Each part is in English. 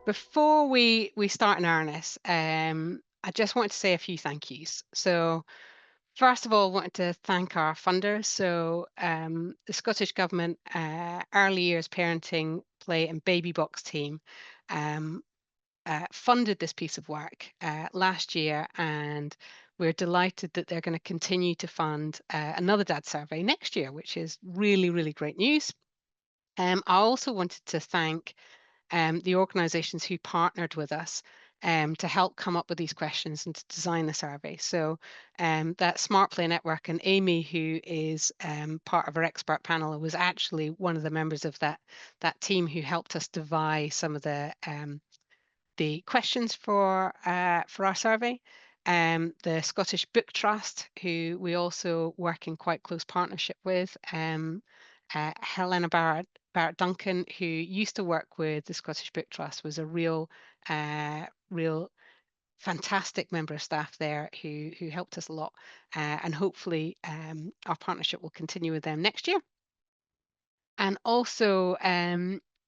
Before we start in earnest, I just want to say a few thank yous. So first of all, I wanted to thank our funders. So the Scottish Government Early Years Parenting, Play and Baby Box team um, funded this piece of work last year, and we're delighted that they're going to continue to fund another dad survey next year, which is really, really great news. I also wanted to thank the organisations who partnered with us to help come up with these questions and to design the survey. So that Smart Play Network, and Amy, who is part of our expert panel, was actually one of the members of that team who helped us devise some of the questions for our survey. The Scottish Book Trust, who we also work in quite close partnership with, Helena Barrett Duncan, who used to work with the Scottish Book Trust, was a real fantastic member of staff there who helped us a lot, and hopefully our partnership will continue with them next year. And also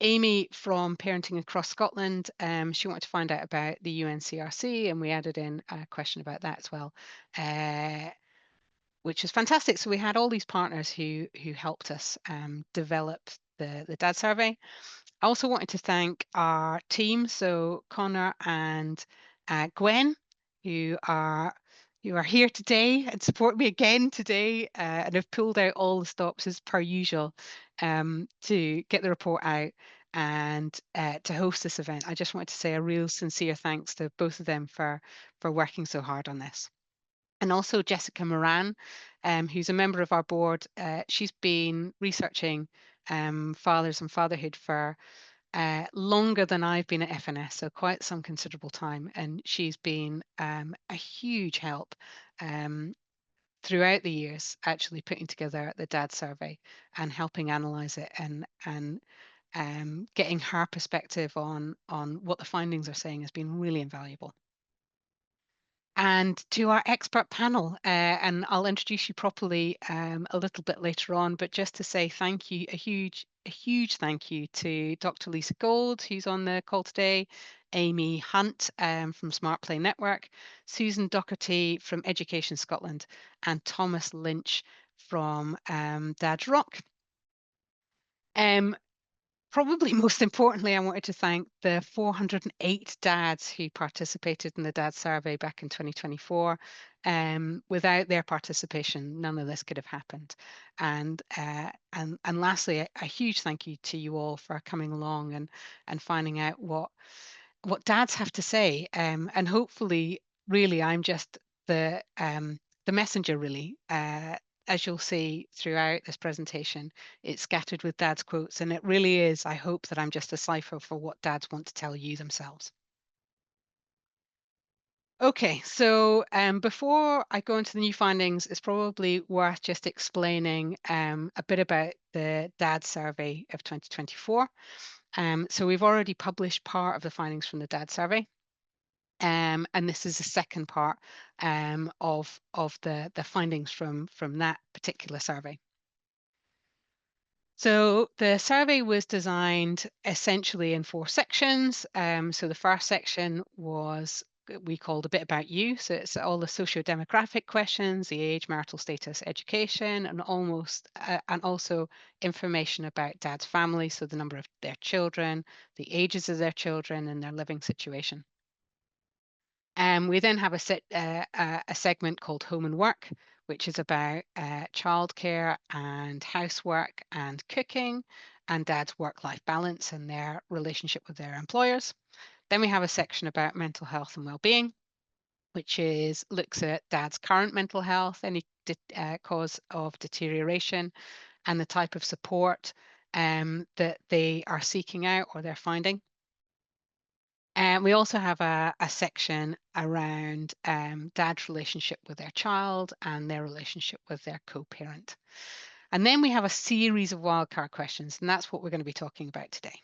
Amy from Parenting Across Scotland, she wanted to find out about the UNCRC, and we added in a question about that as well, which is fantastic. So we had all these partners who helped us develop the dad survey. I also wanted to thank our team, so Connor and Gwen, who are here today and support me again today, and have pulled out all the stops as per usual to get the report out and to host this event. I just want to say a real sincere thanks to both of them for working so hard on this. And also Jessica Moran, who's a member of our board. She's been researching fathers and fatherhood for longer than I've been at FNS, so quite some considerable time. And she's been a huge help throughout the years, actually putting together the dad survey and helping analyze it and getting her perspective on what the findings are saying has been really invaluable. And to our expert panel, and I'll introduce you properly a little bit later on, but just to say thank you, a huge thank you to Dr. Lisa Gold, who's on the call today, Amy Hunt from Smart Play Network, Susan Doherty from Education Scotland, and Thomas Lynch from Dad's Rock. Probably most importantly, I wanted to thank the 408 dads who participated in the dad survey back in 2024. Without their participation, none of this could have happened. And lastly, a huge thank you to you all for coming along and finding out what dads have to say. And hopefully, really, I'm just the messenger, really. As you'll see throughout this presentation, it's scattered with dad's quotes, and it really is, I hope, that I'm just a cipher for what dads want to tell you themselves. Okay, so before I go into the new findings, it's probably worth just explaining a bit about the dad survey of 2024. So we've already published part of the findings from the dad survey. And this is the second part of the findings from that particular survey. So the survey was designed essentially in 4 sections. So the first section was we called a bit about you. So it's all the socio-demographic questions, the age, marital status, education, and also information about dad's family. So the number of their children, the ages of their children, and their living situation. We then have a segment called Home and Work, which is about childcare and housework and cooking and dad's work-life balance and their relationship with their employers. Then we have a section about mental health and well-being, which looks at dad's current mental health, any cause of deterioration, and the type of support that they are seeking out or they're finding. And we also have a section around dad's relationship with their child and their relationship with their co-parent. And then we have a series of wildcard questions, and that's what we're going to be talking about today.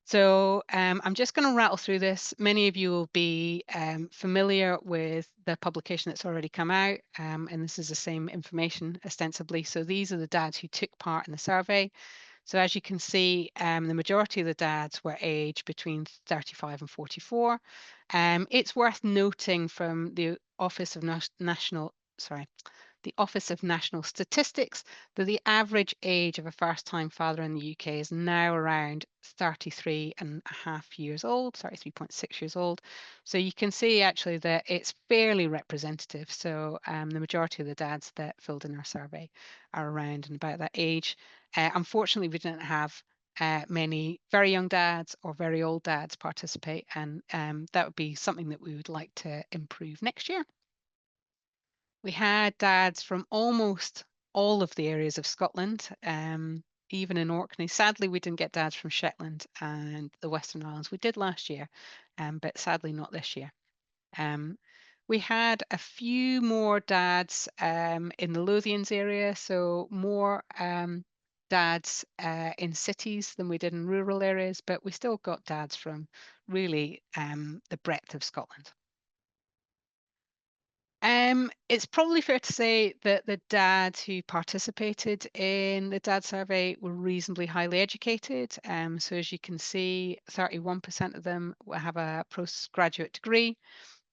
So I'm just going to rattle through this. Many of you will be familiar with the publication that's already come out, and this is the same information ostensibly. So these are the dads who took part in the survey. So as you can see, the majority of the dads were aged between 35 and 44. It's worth noting from the Office of National, sorry, the Office of National Statistics that the average age of a first-time father in the UK is now around 33 and a half years old, 33.6 years old. So you can see actually that it's fairly representative. So the majority of the dads that filled in our survey are around and about that age. Unfortunately, we didn't have many very young dads or very old dads participate, and that would be something that we would like to improve next year. We had dads from almost all of the areas of Scotland, even in Orkney. Sadly, we didn't get dads from Shetland and the Western Islands. We did last year, but sadly not this year. Um, we had a few more dads in the Lothians area, so more dads in cities than we did in rural areas, but we still got dads from really the breadth of Scotland. It's probably fair to say that the dads who participated in the dad survey were reasonably highly educated. So as you can see, 31% of them have a postgraduate degree,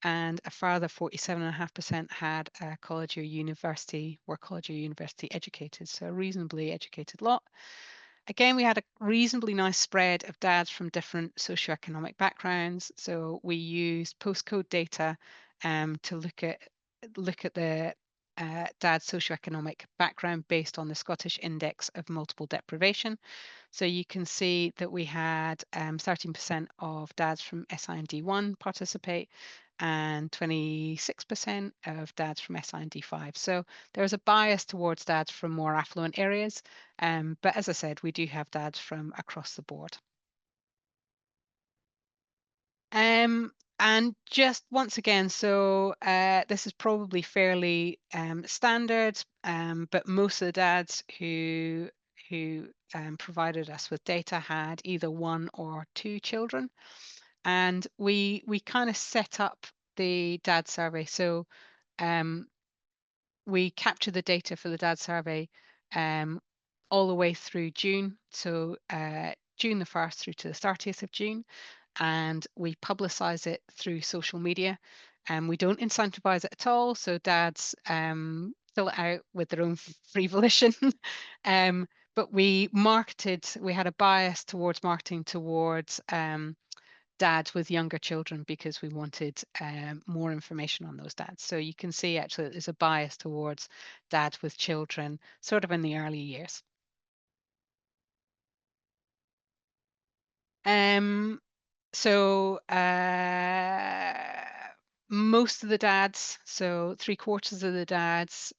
and a further 47.5% had a college or university, were college or university educated. So a reasonably educated lot. Again, we had a reasonably nice spread of dads from different socioeconomic backgrounds. So we used postcode data to look at the dad's socioeconomic background based on the Scottish Index of Multiple Deprivation. So you can see that we had 13% of dads from SIND1 participate and 26% of dads from SIND5. So there's a bias towards dads from more affluent areas. But as I said, we do have dads from across the board. And just once again, so this is probably fairly standard, but most of the dads who provided us with data had either one or two children, and we kind of set up the dad survey. So um, we capture the data for the dad survey um, all the way through June. So June the 1st through to the 30th of June, and we publicize it through social media. And we don't incentivize it at all. So dads fill it out with their own free volition. But we had a bias towards marketing towards dads with younger children because we wanted more information on those dads. So you can see actually there's a bias towards dads with children sort of in the early years. Um, So most of the dads, so 3/4 of the dads,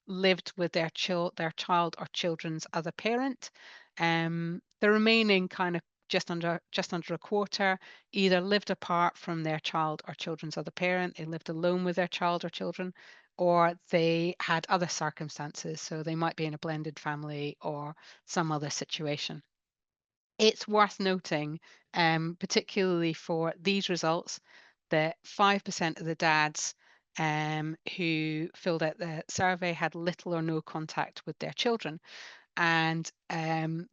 lived with their child or children's other parent. The remaining kind of just under a quarter either lived apart from their child or children's other parent, they lived alone with their child or children, or they had other circumstances. So they might be in a blended family or some other situation. It's worth noting, particularly for these results, that 5% of the dads who filled out the survey had little or no contact with their children. And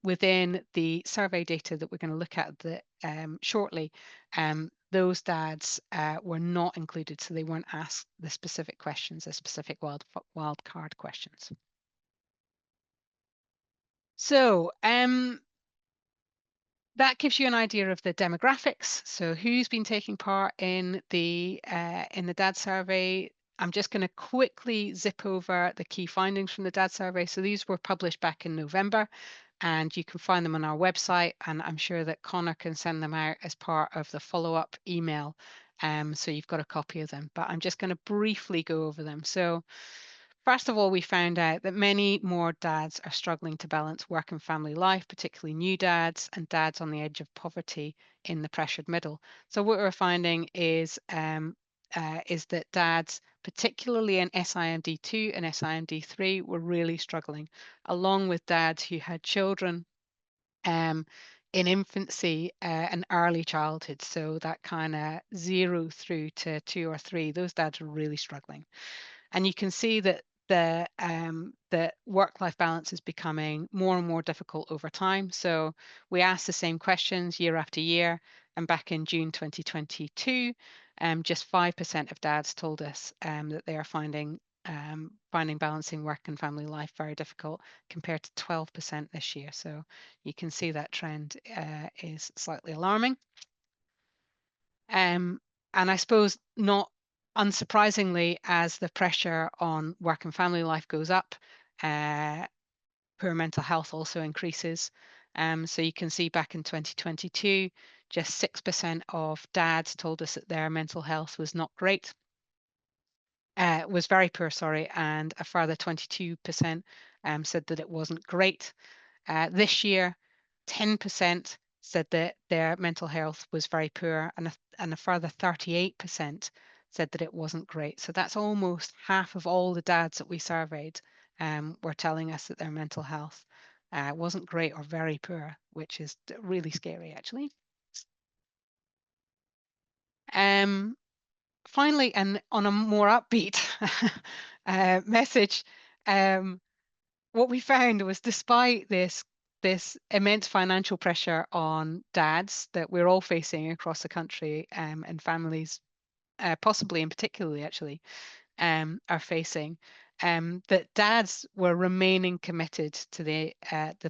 within the survey data that we're going to look at shortly, those dads were not included, so they weren't asked the specific questions, the specific wild card questions. So that gives you an idea of the demographics. So who's been taking part in the dad survey. I'm just going to quickly zip over the key findings from the dad survey. So these were published back in November, and you can find them on our website, and I'm sure that Connor can send them out as part of the follow-up email. So you've got a copy of them, but I'm just going to briefly go over them. So first of all, we found out that many more dads are struggling to balance work and family life, particularly new dads and dads on the edge of poverty in the pressured middle. So what we're finding is that dads, particularly in SIMD2 and SIMD3, were really struggling, along with dads who had children in infancy and early childhood. So that kind of 0 through to 2 or 3, those dads are really struggling. And you can see that the work-life balance is becoming more and more difficult over time. So we asked the same questions year after year, and back in June 2022, just 5% of dads told us that they are finding balancing work and family life very difficult, compared to 12% this year. So you can see that trend is slightly alarming. And I suppose, not unsurprisingly, as the pressure on work and family life goes up, uh, poor mental health also increases. So you can see back in 2022, just 6% of dads told us that their mental health was not great, was very poor, sorry, and a further 22% said that it wasn't great. This year, 10% said that their mental health was very poor, and a further 38% said that it wasn't great. So that's almost half of all the dads that we surveyed were telling us that their mental health wasn't great or very poor, which is really scary, actually. Um, Finally, and on a more upbeat message, um, what we found was, despite this immense financial pressure on dads that we're all facing across the country, and families, possibly and particularly actually, are facing, that dads were remaining committed to the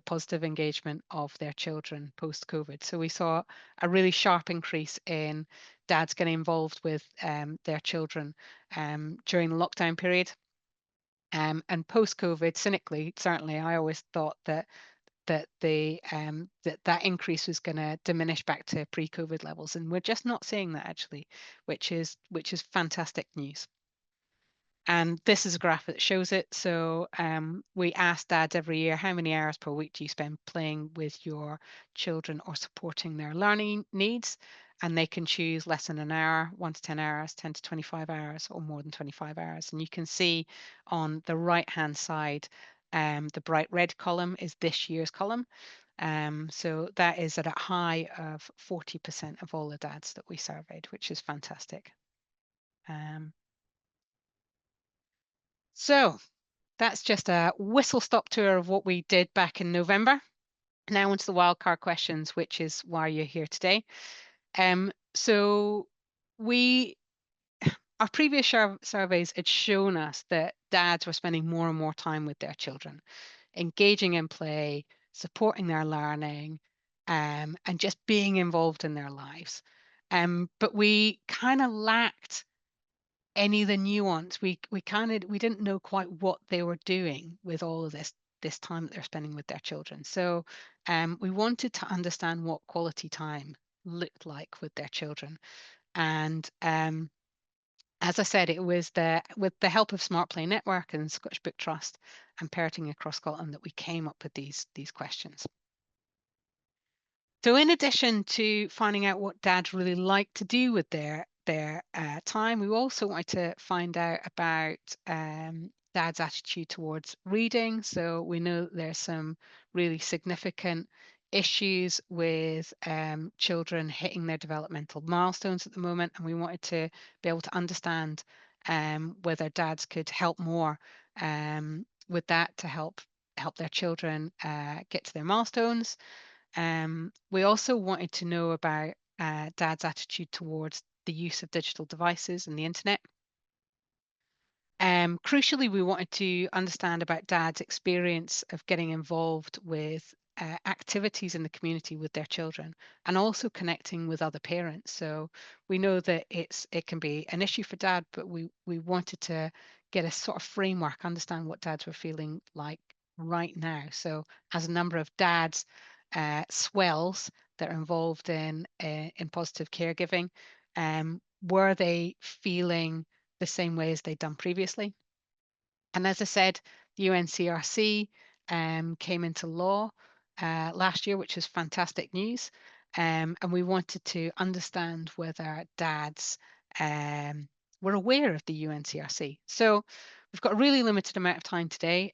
positive engagement of their children post COVID. So we saw a really sharp increase in dads getting involved with their children during the lockdown period. And post COVID, cynically, certainly, I always thought that increase was going to diminish back to pre-COVID levels, and we're just not seeing that, actually, which is fantastic news. And this is a graph that shows it. So we ask dads every year, how many hours per week do you spend playing with your children or supporting their learning needs? And they can choose less than an hour, 1 to 10 hours, 10 to 25 hours, or more than 25 hours. And you can see on the right-hand side, the bright red column is this year's column. So that is at a high of 40% of all the dads that we surveyed, which is fantastic. So that's just a whistle-stop tour of what we did back in November. Now onto the wildcard questions, which is why you're here today. So we our previous surveys had shown us that dads were spending more and more time with their children, engaging in play, supporting their learning, and just being involved in their lives. But we kind of lacked any of the nuance. We didn't know quite what they were doing with all of this time that they're spending with their children. So we wanted to understand what quality time looked like with their children. And as I said, it was with the help of Smart Play Network and Scottish Book Trust and Parenting Across Scotland that we came up with these questions. So in addition to finding out what dads really like to do with their time, we also wanted to find out about dad's attitude towards reading. So we know that there's some really significant issues with children hitting their developmental milestones at the moment, and we wanted to be able to understand whether dads could help more with that, to help their children get to their milestones. We also wanted to know about dad's attitude towards the use of digital devices and the internet. Crucially, we wanted to understand about dad's experience of getting involved with activities in the community with their children, and also connecting with other parents. So we know that it can be an issue for dad, but we wanted to get a sort of framework, understand what dads were feeling like right now. So as a number of dads swells that are involved in positive caregiving, were they feeling the same way as they'd done previously? And as I said, the UNCRC came into law last year, which is fantastic news. And we wanted to understand whether dads were aware of the UNCRC. So we've got a really limited amount of time today.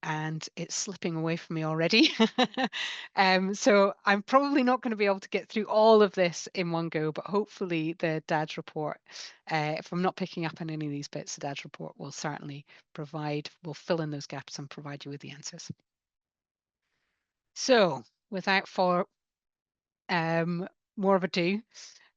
and it's slipping away from me already. So I'm probably not going to be able to get through all of this in one go, but hopefully the dad's report, if I'm not picking up on any of these bits, the dad's report will certainly will fill in those gaps and provide you with the answers. So without more of ado,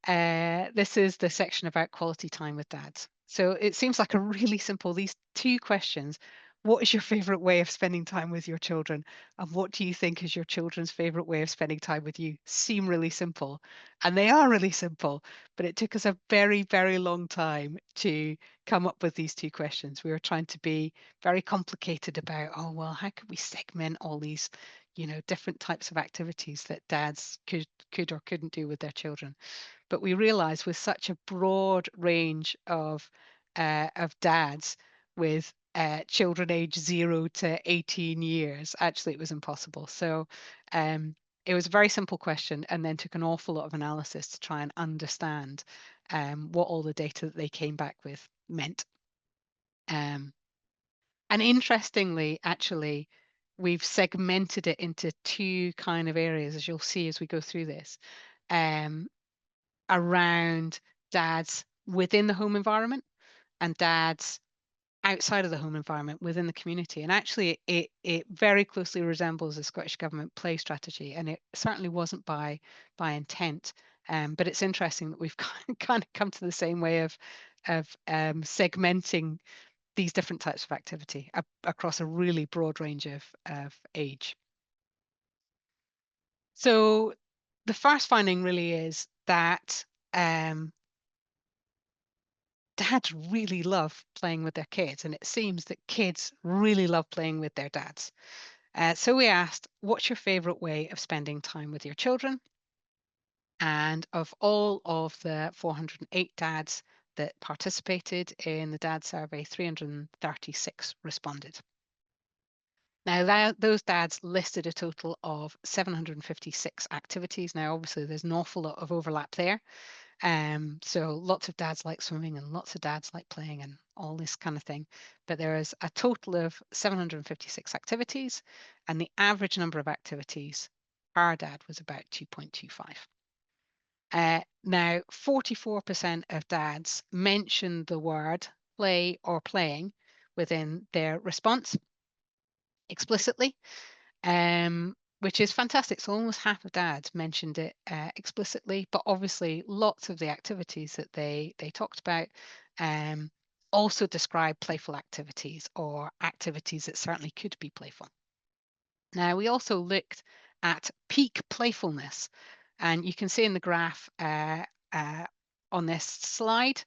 this is the section about quality time with dads. So it seems like a really simple, these two questions. What is your favorite way of spending time with your children? And what do you think is your children's favorite way of spending time with you? Seem really simple. And they are really simple, but it took us a very, very long time to come up with these two questions. We were trying to be very complicated about, oh, well, how could we segment all these, different types of activities that dads could or couldn't do with their children? But we realized with such a broad range of dads with children aged 0 to 18 years, actually it was impossible. So it was a very simple question, and then took an awful lot of analysis to try and understand what all the data that they came back with meant. And interestingly, actually, we've segmented it into two kind of areas, as you'll see as we go through this. Around dads within the home environment and dads outside of the home environment within the community. And actually, it very closely resembles the Scottish Government play strategy, and it certainly wasn't by intent. But it's interesting that we've kind of come to the same way of segmenting these different types of activity across a really broad range of age. So the first finding really is that dads really love playing with their kids, and it seems that kids really love playing with their dads. So we asked, what's your favorite way of spending time with your children? And of all of the 408 dads that participated in the dad survey, 336 responded. Now, those dads listed a total of 756 activities. Now, obviously, there's an awful lot of overlap there. So lots of dads like swimming and lots of dads like playing and all this kind of thing. But there is a total of 756 activities, and the average number of activities per dad was about 2.25. Now, 44% of dads mentioned the word play or playing within their response explicitly, which is fantastic. So almost half of dads mentioned it explicitly, but obviously lots of the activities that they talked about also describe playful activities or activities that certainly could be playful. Now, we also looked at peak playfulness, and you can see in the graph on this slide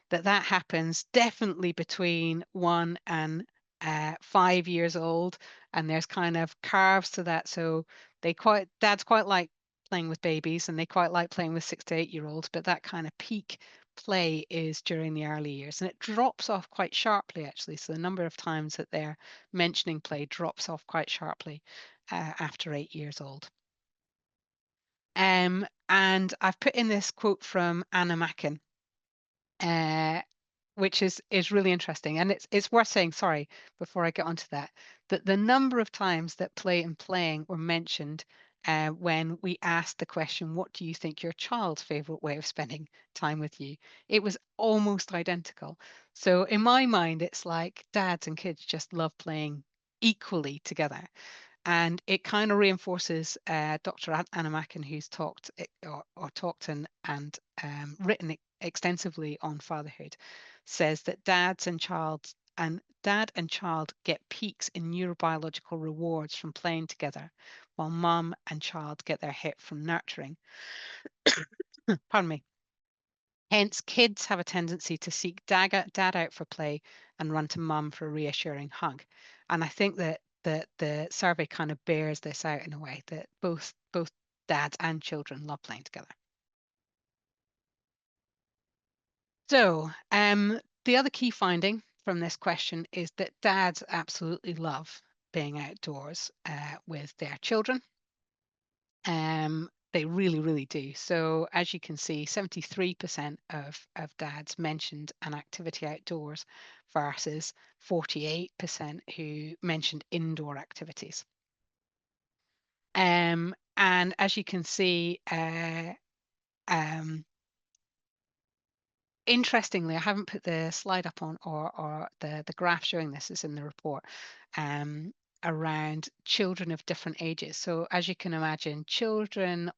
that happens definitely between 1 and 5 years old, and there's kind of curves to that. So dads quite like playing with babies, and they quite like playing with 6 to 8 year olds, but that kind of peak play is during the early years, and it drops off quite sharply actually. So the number of times that they're mentioning play drops off quite sharply after 8 years old. And I've put in this quote from Anna Macken, which is really interesting, and it's worth saying. Sorry, before I get onto that the number of times that play and playing were mentioned when we asked the question, "What do you think your child's favorite way of spending time with you?" It was almost identical. So in my mind, it's like dads and kids just love playing equally together. And it kind of reinforces Dr. Anna Macken, who's talked or talked and written extensively on fatherhood, says that dad and child get peaks in neurobiological rewards from playing together, while mum and child get their hit from nurturing. Pardon me. Hence, kids have a tendency to seek dad out for play and run to mum for a reassuring hug. And I think that the survey kind of bears this out in a way that both dads and children love playing together. So the other key finding from this question is that dads absolutely love being outdoors with their children. They really, really do. So as you can see, 73% of dads mentioned an activity outdoors versus 48% who mentioned indoor activities. And as you can see, um, interestingly, I haven't put the slide up on, or the graph showing this is in the report, around children of different ages. So as you can imagine, children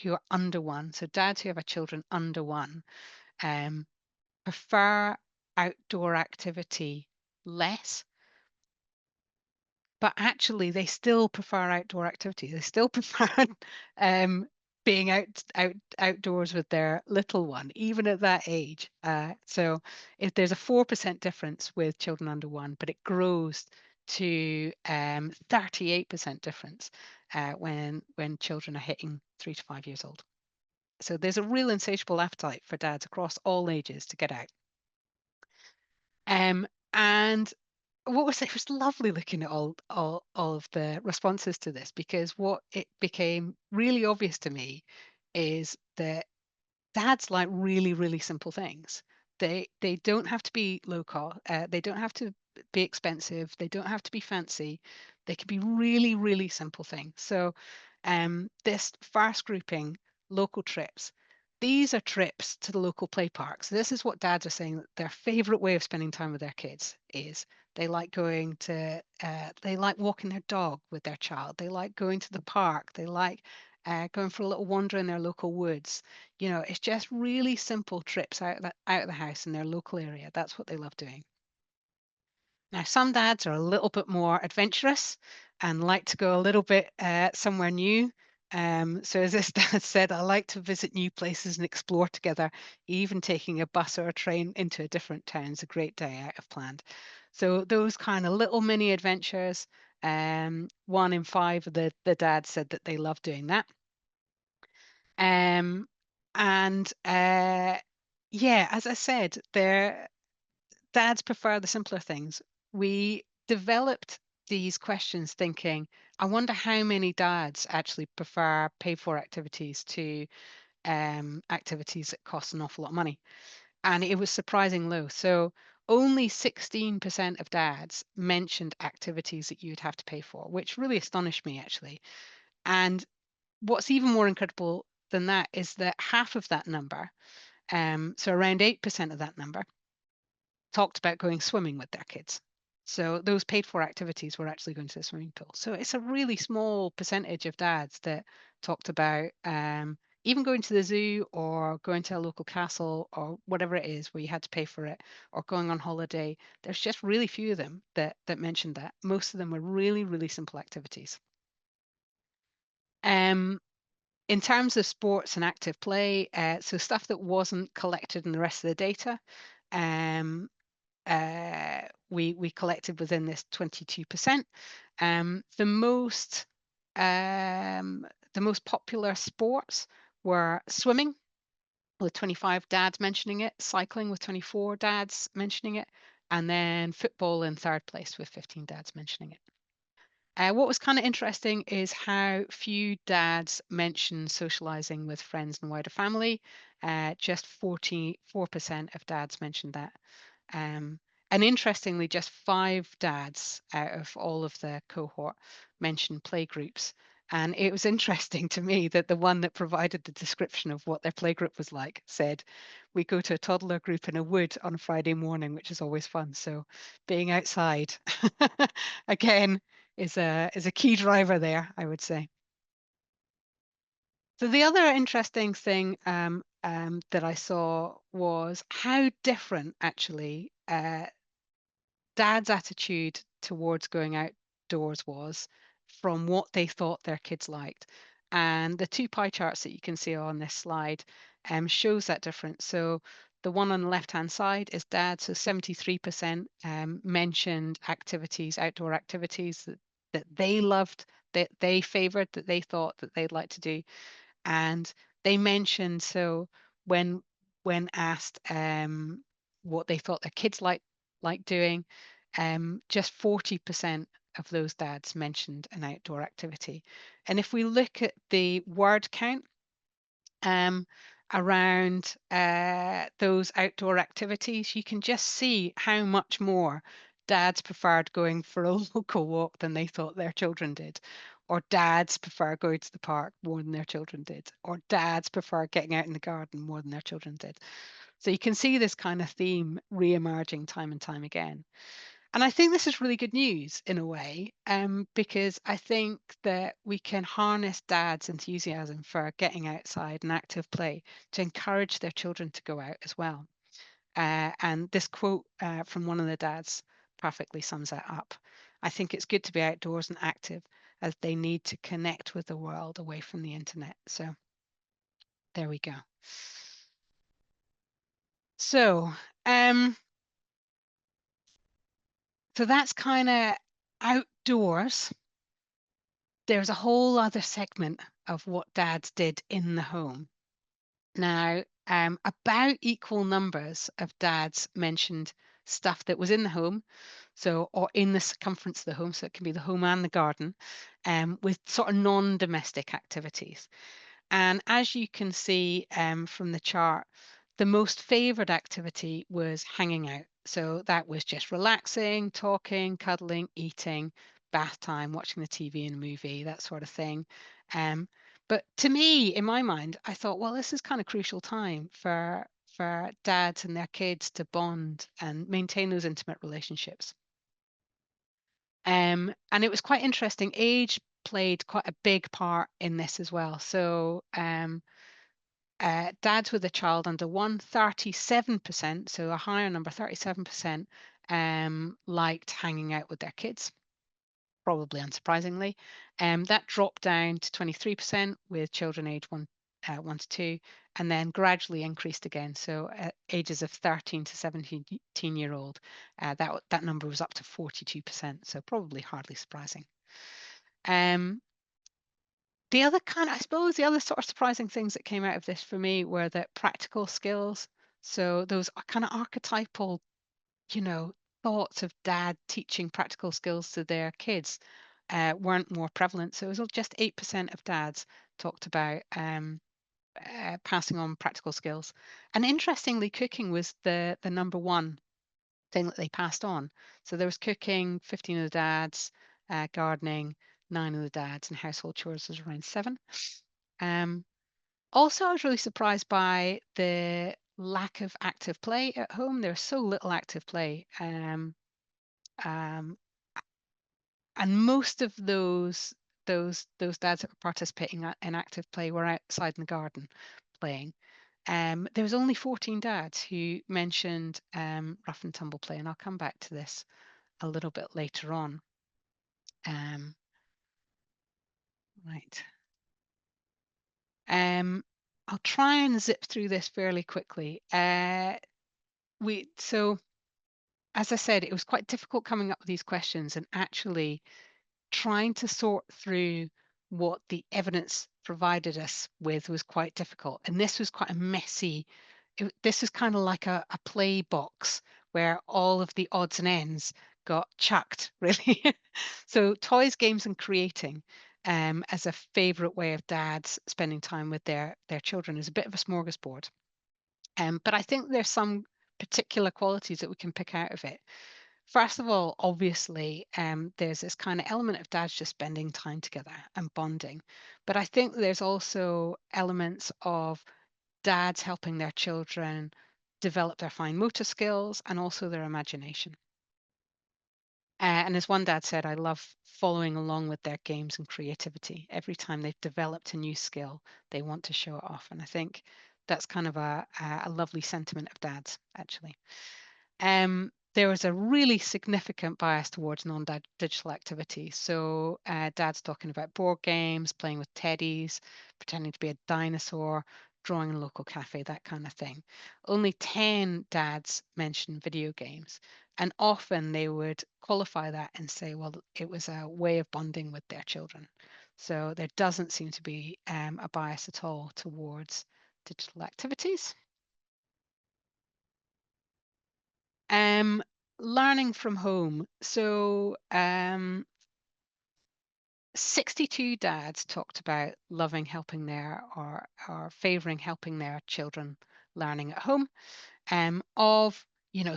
who are under one, so dads who have a children under one, um, prefer outdoor activity less, but actually they still prefer outdoor activity. They still prefer um, being outdoors with their little one, even at that age. So if there's a 4% difference with children under one, but it grows to 38% difference when children are hitting 3 to 5 years old. So there's a real insatiable appetite for dads across all ages to get out. And it was lovely looking at all of the responses to this, because what it became really obvious to me is that dads like really, really simple things. They don't have to be low cost. They don't have to be expensive. They don't have to be fancy. They can be really, really simple things. So, this fast grouping local trips. These are trips to the local play parks. This is what dads are saying that their favorite way of spending time with their kids is. They like they like walking their dog with their child. They like going to the park. They like going for a little wander in their local woods. It's just really simple trips out of the house in their local area. That's what they love doing. Now, some dads are a little bit more adventurous and like to go a little bit somewhere new. So, as this dad said, I like to visit new places and explore together. Even taking a bus or a train into a different town is a great day out of planned. So, those kind of little mini adventures. 1 in 5 of the dads said that they love doing that. Um, and yeah, as I said, their dads prefer the simpler things. We developed these questions thinking, I wonder how many dads actually prefer paid for activities to activities that cost an awful lot of money. And it was surprising low. So only 16% of dads mentioned activities that you'd have to pay for, which really astonished me actually. And what's even more incredible than that is that half of that number, so around 8% of that number, talked about going swimming with their kids. So those paid for activities were actually going to the swimming pool. So it's a really small percentage of dads that talked about even going to the zoo or going to a local castle or whatever it is where you had to pay for it, or going on holiday. There's just really few of them that mentioned that. Most of them were really, really simple activities. Um, in terms of sports and active play, so stuff that wasn't collected in the rest of the data, um, we collected within this 22%. The most popular sports were swimming, with 25 dads mentioning it, cycling with 24 dads mentioning it, and then football in third place with 15 dads mentioning it. What was kind of interesting is how few dads mention socializing with friends and wider family. Just 44% of dads mentioned that. Um, and interestingly, just 5 dads out of all of the cohort mentioned play groups. And it was interesting to me that the one that provided the description of what their play group was like said, we go to a toddler group in a wood on a Friday morning, which is always fun. So being outside, again, is a key driver there, I would say. So the other interesting thing that I saw was how different actually dad's attitude towards going outdoors was from what they thought their kids liked. And the two pie charts that you can see on this slide shows that difference. So the one on the left-hand side is dad. So 73% mentioned activities, outdoor activities that they loved, that they favored, that they thought that they'd like to do. And they mentioned, so when asked what they thought their kids like doing, just 40% of those dads mentioned an outdoor activity. And if we look at the word count um, around those outdoor activities, you can just see how much more dads preferred going for a local walk than they thought their children did. Or dads prefer going to the park more than their children did. Or dads prefer getting out in the garden more than their children did. So you can see this kind of theme re-emerging time and time again. And I think this is really good news in a way, because I think that we can harness dad's enthusiasm for getting outside and active play to encourage their children to go out as well. And this quote from one of the dads perfectly sums that up. I think it's good to be outdoors and active as they need to connect with the world away from the internet. So there we go. So, so that's kind of outdoors. There's a whole other segment of what dads did in the home. Now, about equal numbers of dads mentioned stuff that was in the home, so or in the circumference of the home, so it can be the home and the garden, with sort of non-domestic activities. And as you can see from the chart, the most favored activity was hanging out. So that was just relaxing, talking, cuddling, eating, bath time, watching the TV and a movie, that sort of thing. Um, but to me, in my mind, I thought, well, this is kind of crucial time for dads and their kids to bond and maintain those intimate relationships. And it was quite interesting. Age played quite a big part in this as well. So dads with a child under one, 37%, so a higher number, 37%, liked hanging out with their kids, probably unsurprisingly. That dropped down to 23% with children aged 1 to 2, and then gradually increased again. So at ages of 13 to 17-year-old, that number was up to 42%, so probably hardly surprising. Um, the other kind of, I suppose, the other sort of surprising things that came out of this for me were that practical skills. So those are kind of archetypal, you know, thoughts of dad teaching practical skills to their kids weren't more prevalent. So it was just 8% of dads talked about passing on practical skills. And interestingly, cooking was the number one thing that they passed on. So there was cooking, 15 of the dads, gardening, 9 of the dads, and household chores was around 7. Um, Also, I was really surprised by the lack of active play at home. There's so little active play. Um, and most of those dads that were participating in active play were outside in the garden playing. There was only 14 dads who mentioned rough and tumble play, and I'll come back to this a little bit later on. Um, right. I'll try and zip through this fairly quickly. So as I said, it was quite difficult coming up with these questions and actually trying to sort through what the evidence provided us with was quite difficult. And this was quite a messy, this was kind of like a play box where all of the odds and ends got chucked, really. So toys, games, and creating as a favorite way of dads spending time with their children is a bit of a smorgasbord. But I think there's some particular qualities that we can pick out of it. First of all, obviously, there's this kind of element of dads just spending time together and bonding. But I think there's also elements of dads helping their children develop their fine motor skills and also their imagination. And as one dad said, I love following along with their games and creativity. Every time they've developed a new skill, they want to show it off. And I think that's kind of a lovely sentiment of dads, actually. There was a really significant bias towards non-digital activities. So dad's talking about board games, playing with teddies, pretending to be a dinosaur, drawing in a local cafe, that kind of thing. Only 10 dads mentioned video games. And often they would qualify that and say, well, it was a way of bonding with their children. So there doesn't seem to be a bias at all towards digital activities. Um, Learning from home. So 62 dads talked about loving helping or favoring helping their children learning at home. Of,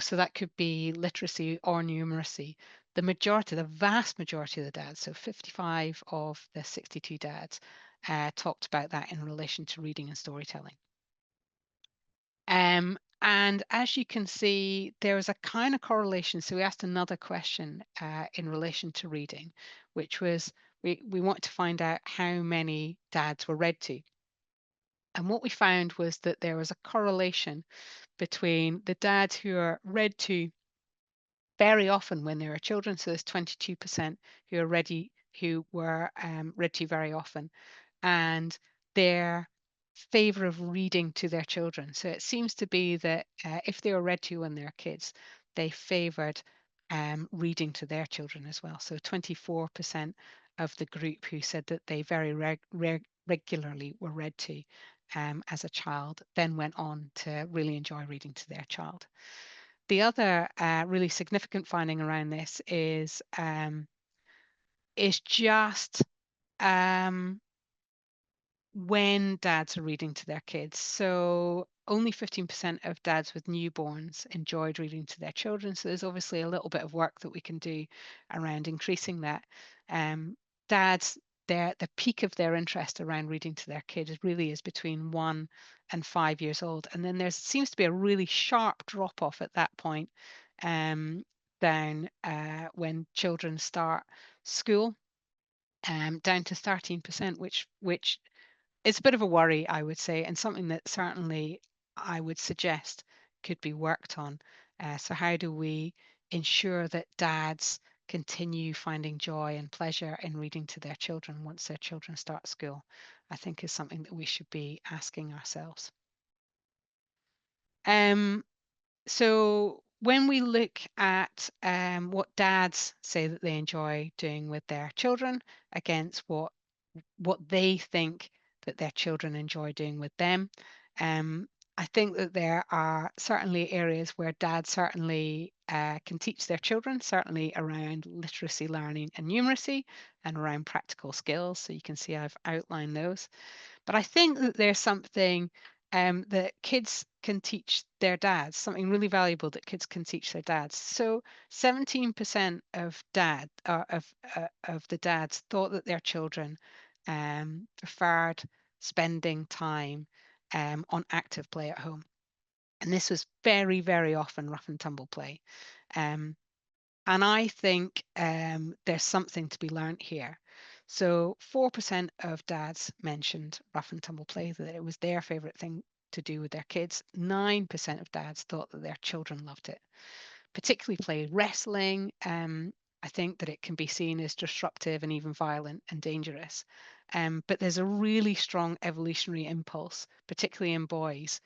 so that could be literacy or numeracy. The vast majority of the dads, so 55 of the 62 dads, talked about that in relation to reading and storytelling. And as you can see, there is a kind of correlation. So we asked another question in relation to reading, which was we wanted to find out how many dads were read to. And what we found was that there was a correlation between the dads who are read to very often when they were children. So there's 22% who were read to very often, and their favor of reading to their children. So it seems to be that if they were read to when they were kids, they favored reading to their children as well. So 24% of the group who said that they very regularly were read to as a child then went on to really enjoy reading to their child. The other really significant finding around this is just um, when dads are reading to their kids. So only 15% of dads with newborns enjoyed reading to their children. So there's obviously a little bit of work that we can do around increasing that. Dads, the peak of their interest around reading to their kids really is between 1 and 5 years old. And then there seems to be a really sharp drop off at that point down when children start school, down to 13%, which it's a bit of a worry, I would say, and something that certainly I would suggest could be worked on. So how do we ensure that dads continue finding joy and pleasure in reading to their children once their children start school? I think is something that we should be asking ourselves. Um, so when we look at what dads say that they enjoy doing with their children against what they think that their children enjoy doing with them. Um, I think that there are certainly areas where dads certainly can teach their children, certainly around literacy learning and numeracy and around practical skills. So you can see I've outlined those. But I think that there's something that kids can teach their dads, something really valuable that kids can teach their dads. So 17% of the dads thought that their children preferred spending time on active play at home. And this was very, very often rough and tumble play. Um, and I think there's something to be learnt here. So 4% of dads mentioned rough and tumble play, that it was their favourite thing to do with their kids. 9% of dads thought that their children loved it, particularly play wrestling. I think that it can be seen as disruptive and even violent and dangerous. But there's a really strong evolutionary impulse, particularly in boys,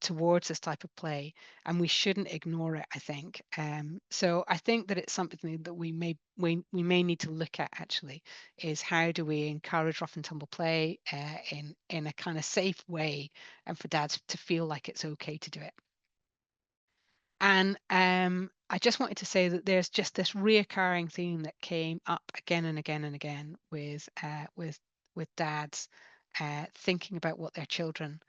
towards this type of play, and we shouldn't ignore it, I think. So I think that it's something that we may need to look at actually, is how do we encourage rough and tumble play in a kind of safe way, and for dads to feel like it's okay to do it. And I just wanted to say that there's just this reoccurring theme that came up again and again and again with dads thinking about what their children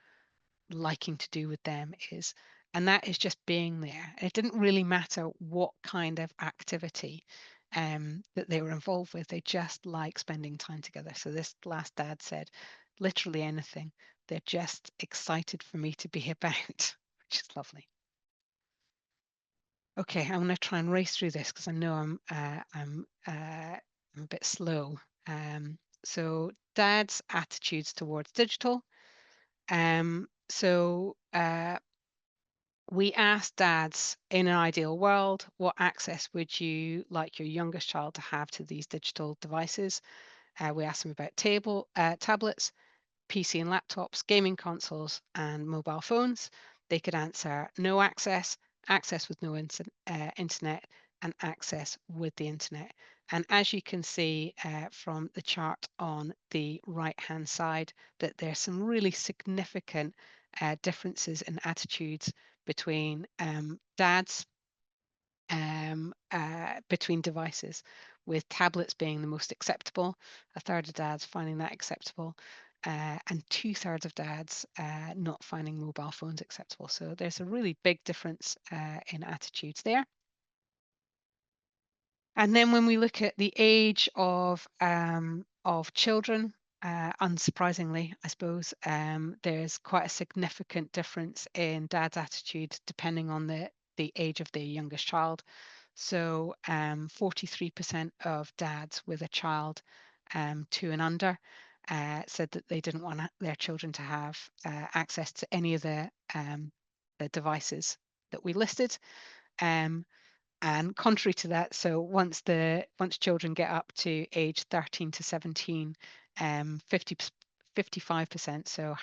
liking to do with them is, and that is just being there. It didn't really matter what kind of activity that they were involved with. They just like spending time together. So this last dad said, literally anything. They're just excited for me to be about, which is lovely. Okay, I'm going to try and race through this because I know I'm a bit slow. So dad's attitudes towards digital. So we asked dads, in an ideal world, what access would you like your youngest child to have to these digital devices? We asked them about tablets, PC and laptops, gaming consoles, and mobile phones. They could answer no access, access with no internet, and access with the internet. And as you can see from the chart on the right-hand side, that there's some really significant differences in attitudes between dads, between devices. with tablets being the most acceptable, a third of dads finding that acceptable, and 2/3 of dads not finding mobile phones acceptable. So there's a really big difference in attitudes there. And then when we look at the age of children, unsurprisingly, I suppose, there's quite a significant difference in dad's attitude depending on the age of their youngest child. So 43% of dads with a child 2 and under said that they didn't want their children to have access to any of the devices that we listed. And contrary to that, so once children get up to age 13 to 17, 55%, so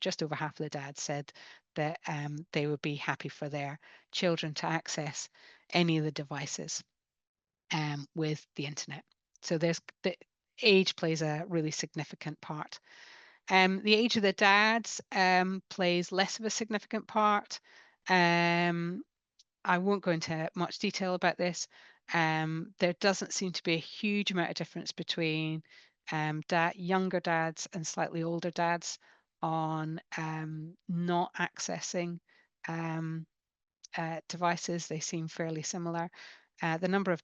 just over half of the dads said that they would be happy for their children to access any of the devices with the internet. So the age plays a really significant part. The age of the dads plays less of a significant part. I won't go into much detail about this. There doesn't seem to be a huge amount of difference between younger dads and slightly older dads on not accessing devices. They seem fairly similar. The number of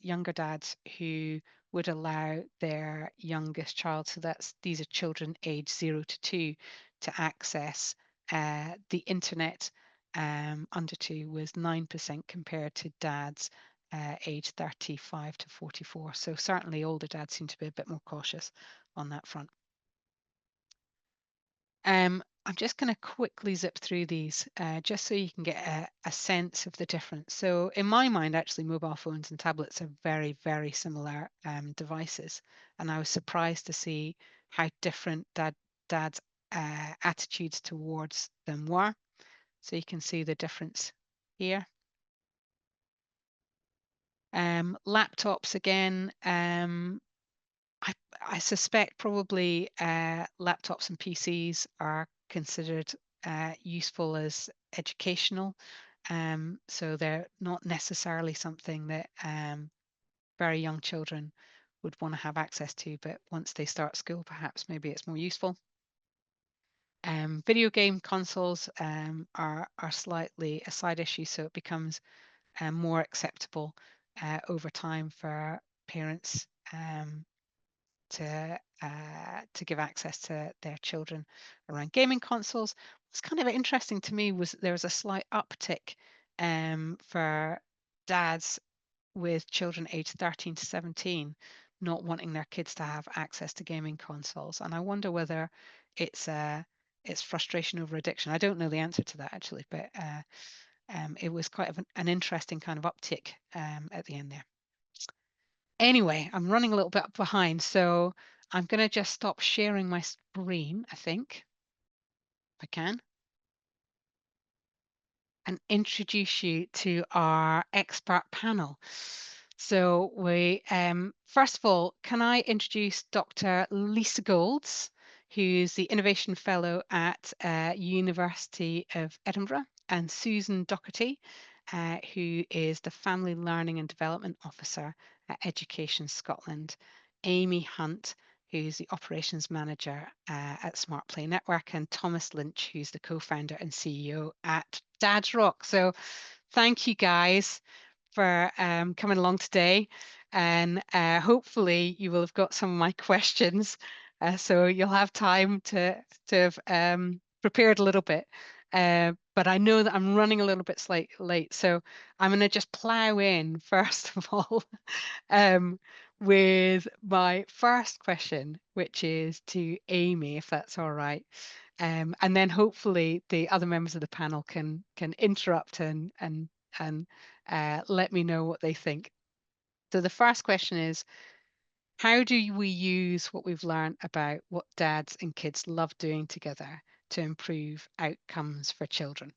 younger dads, who would allow their youngest child, so these are children aged 0 to 2, to access the internet under 2 was 9% compared to dads aged 35 to 44. So certainly older dads seem to be a bit more cautious on that front. I'm just going to quickly zip through these just so you can get a sense of the difference. So in my mind, actually, mobile phones and tablets are very, very similar devices. And I was surprised to see how different dad's attitudes towards them were. So you can see the difference here. Laptops again, I suspect probably laptops and PCs are considered useful as educational. So they're not necessarily something that very young children would want to have access to, but once they start school, perhaps maybe it's more useful. Video game consoles are slightly a side issue, so it becomes more acceptable over time for parents to give access to their children around gaming consoles. What's kind of interesting to me was there was a slight uptick for dads with children aged 13 to 17 not wanting their kids to have access to gaming consoles, and I wonder whether it's frustration over addiction. I don't know the answer to that actually, but it was quite an interesting kind of uptick at the end there. Anyway, I'm running a little bit behind, so I'm going to just stop sharing my screen, I think, if I can, and introduce you to our expert panel. So first of all, can I introduce Dr. Lisa Golds, who's the Innovation Fellow at University of Edinburgh, and Susan Doherty, who is the Family Learning and Development Officer at Education Scotland, Amy Hunt, who's the Operations Manager at Smart Play Network, and Thomas Lynch, who's the co-founder and CEO at Dad's Rock. So thank you guys for coming along today, and hopefully you will have got some of my questions, so you'll have time to have prepared a little bit. But I know that I'm running a little bit late, so I'm going to just plow in first of all with my first question, which is to Amy, if that's all right. And then hopefully the other members of the panel can interrupt and let me know what they think. So the first question is, how do we use what we've learned about what dads and kids love doing together to improve outcomes for children?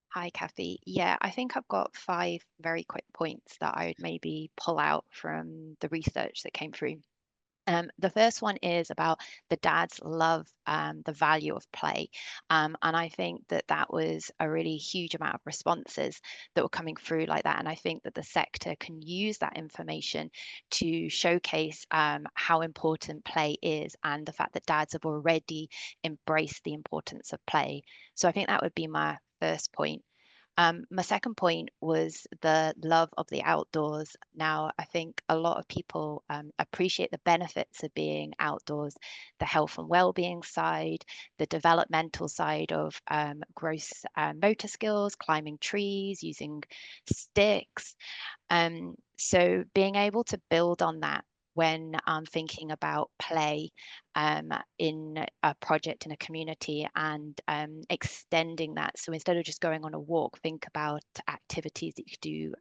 Hi, Kathy. Yeah, I think I've got 5 very quick points that I would maybe pull out from the research that came through. The first one is about the dads love the value of play. And I think that that was a really huge amount of responses that were coming through like that. And I think that the sector can use that information to showcase how important play is and the fact that dads have already embraced the importance of play. So I think that would be my first point. My second point was the love of the outdoors. Now, I think a lot of people appreciate the benefits of being outdoors, the health and well-being side, the developmental side of gross motor skills, climbing trees, using sticks. So being able to build on that when I'm thinking about play in a project in a community and extending that. So instead of just going on a walk, think about activities that you could do,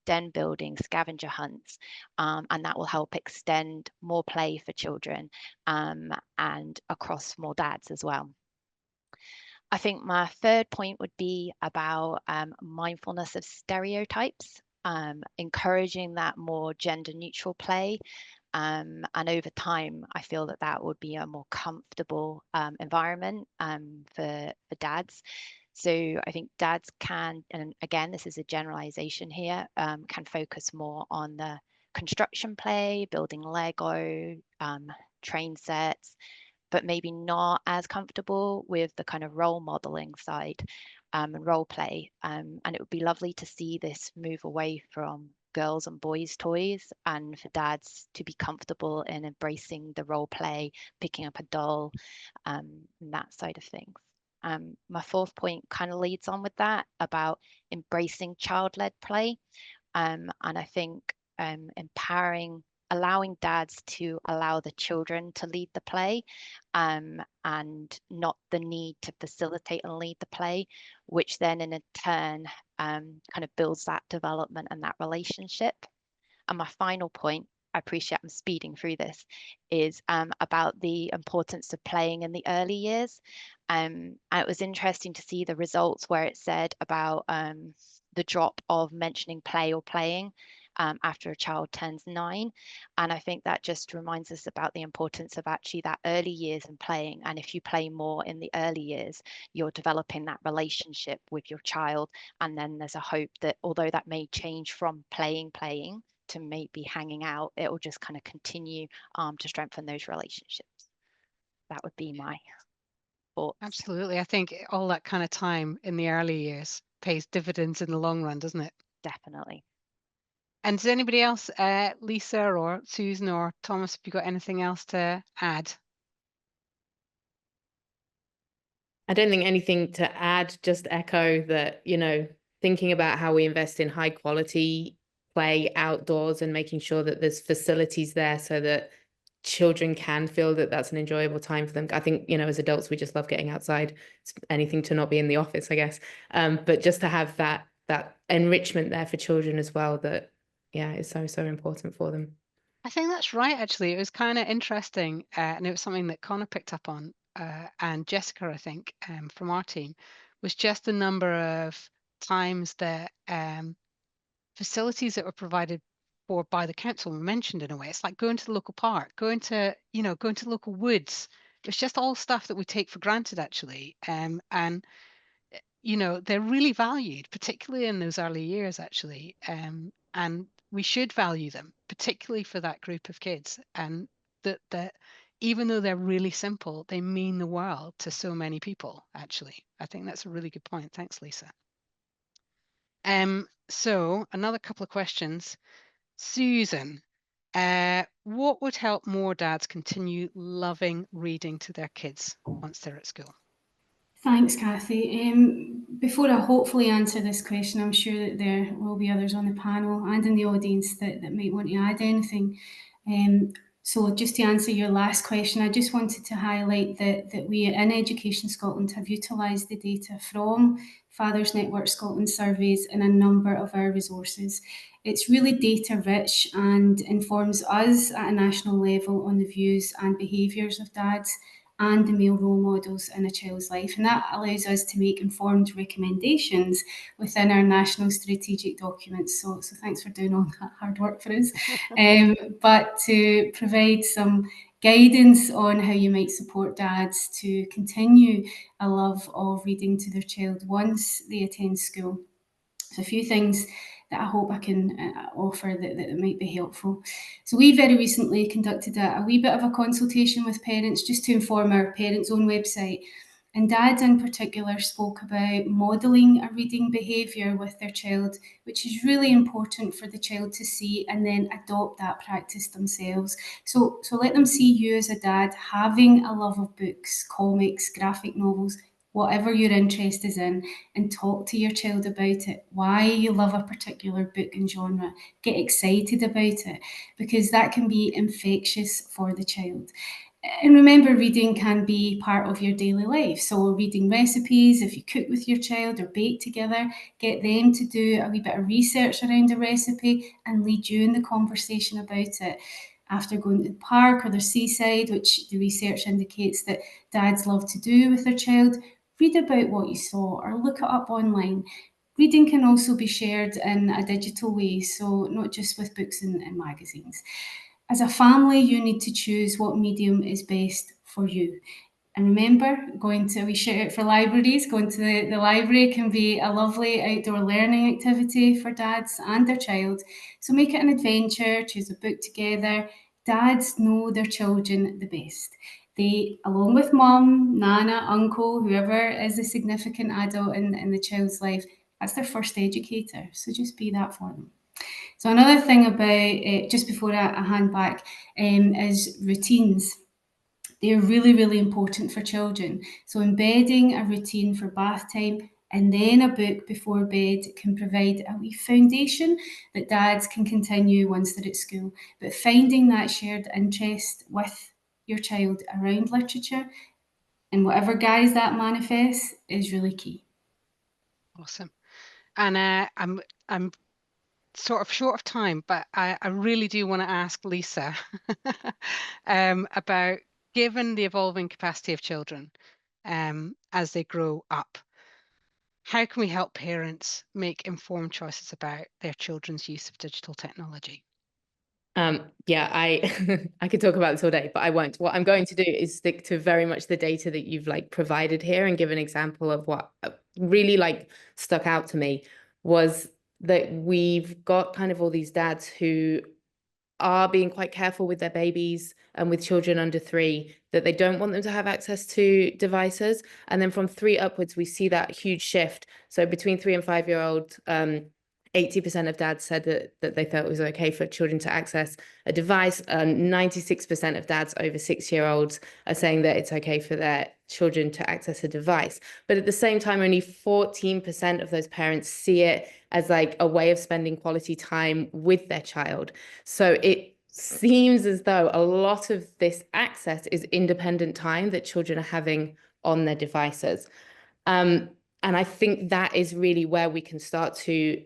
den building, scavenger hunts, and that will help extend more play for children and across more dads as well. I think my third point would be about mindfulness of stereotypes, encouraging that more gender neutral play. And over time, I feel that that would be a more comfortable environment for dads. So I think dads can, and again, this is a generalization here, can focus more on the construction play, building Lego, train sets, but maybe not as comfortable with the kind of role modeling side and role play. And it would be lovely to see this move away from girls and boys toys and for dads to be comfortable in embracing the role play, picking up a doll, and that side of things. My fourth point kind of leads on with that about embracing child-led play. And I think empowering, allowing dads to allow the children to lead the play and not the need to facilitate and lead the play, which then in a turn kind of builds that development and that relationship. And my final point, I appreciate I'm speeding through this, is about the importance of playing in the early years. And it was interesting to see the results where it said about the drop of mentioning play or playing after a child turns 9. And I think that just reminds us about the importance of actually that early years and playing. And if you play more in the early years, you're developing that relationship with your child. And then there's a hope that although that may change from playing to maybe hanging out, it will just kind of continue to strengthen those relationships. That would be my thoughts. Absolutely. I think all that kind of time in the early years pays dividends in the long run, doesn't it? Definitely. And does anybody else, Lisa or Susan or Thomas, have you got anything else to add? I don't think anything to add, just echo that, thinking about how we invest in high quality play outdoors and making sure that there's facilities there so that children can feel that that's an enjoyable time for them. I think, as adults, we just love getting outside. It's anything to not be in the office, I guess. But just to have that enrichment there for children as well, that, is so, so important for them. I think that's right, actually. It was kind of interesting, and it was something that Connor picked up on, and Jessica, I think, from our team, was just the number of times that facilities that were provided for by the council were mentioned in a way. It's like going to the local park, going to local woods. It's just all stuff that we take for granted, actually. And they're really valued, particularly in those early years, actually. And we should value them, particularly for that group of kids. And that even though they're really simple, they mean the world to so many people, actually. I think that's a really good point. Thanks, Lisa. So another couple of questions. Susan, what would help more dads continue loving reading to their kids once they're at school? Thanks, Kathy. Before I hopefully answer this question, I'm sure that there will be others on the panel and in the audience that might want to add anything. So just to answer your last question, I just wanted to highlight that we in Education Scotland have utilised the data from Fathers Network Scotland surveys in a number of our resources. It's really data rich and informs us at a national level on the views and behaviours of dads and the male role models in a child's life. And that allows us to make informed recommendations within our national strategic documents. So thanks for doing all that hard work for us. But to provide some guidance on how you might support dads to continue a love of reading to their child once they attend school. So a few things that I hope I can offer that might be helpful. So we very recently conducted a wee bit of a consultation with parents just to inform our Parents' Own website. And dads in particular spoke about modelling a reading behaviour with their child, which is really important for the child to see and then adopt that practice themselves. So let them see you as a dad having a love of books, comics, graphic novels, whatever your interest is in, and talk to your child about it, why you love a particular book and genre. Get excited about it, because that can be infectious for the child. And remember, reading can be part of your daily life. So reading recipes, if you cook with your child or bake together, get them to do a wee bit of research around a recipe and lead you in the conversation about it. After going to the park or the seaside, which the research indicates that dads love to do with their child, read about what you saw or look it up online. Reading can also be shared in a digital way, so not just with books and magazines. As a family, you need to choose what medium is best for you. And remember, we shout out for libraries, going to the library can be a lovely outdoor learning activity for dads and their child. So make it an adventure, choose a book together. Dads know their children the best. They, along with mum, nana, uncle, whoever is the significant adult in the child's life, that's their first educator. So just be that for them. So another thing about, just before I hand back, is routines. They're really, really important for children. So embedding a routine for bath time and then a book before bed can provide a wee foundation that dads can continue once they're at school. But finding that shared interest with your child around literature, and whatever guise that manifests, is really key. Awesome. And I'm sort of short of time, but I really do want to ask Lisa about, given the evolving capacity of children as they grow up, how can we help parents make informed choices about their children's use of digital technology? Yeah, I could talk about this all day, but I won't. What I'm going to do is stick to very much the data that you've provided here and give an example of what really stuck out to me was that we've got kind of all these dads who are being quite careful with their babies and with children under 3, that they don't want them to have access to devices. And then from 3 upwards, we see that huge shift. So between 3 and 5-year-old, 80% of dads said that they felt it was okay for children to access a device. 96% of dads over 6-year-olds are saying that it's okay for their children to access a device. But at the same time, only 14% of those parents see it as a way of spending quality time with their child. So it seems as though a lot of this access is independent time that children are having on their devices. And I think that is really where we can start to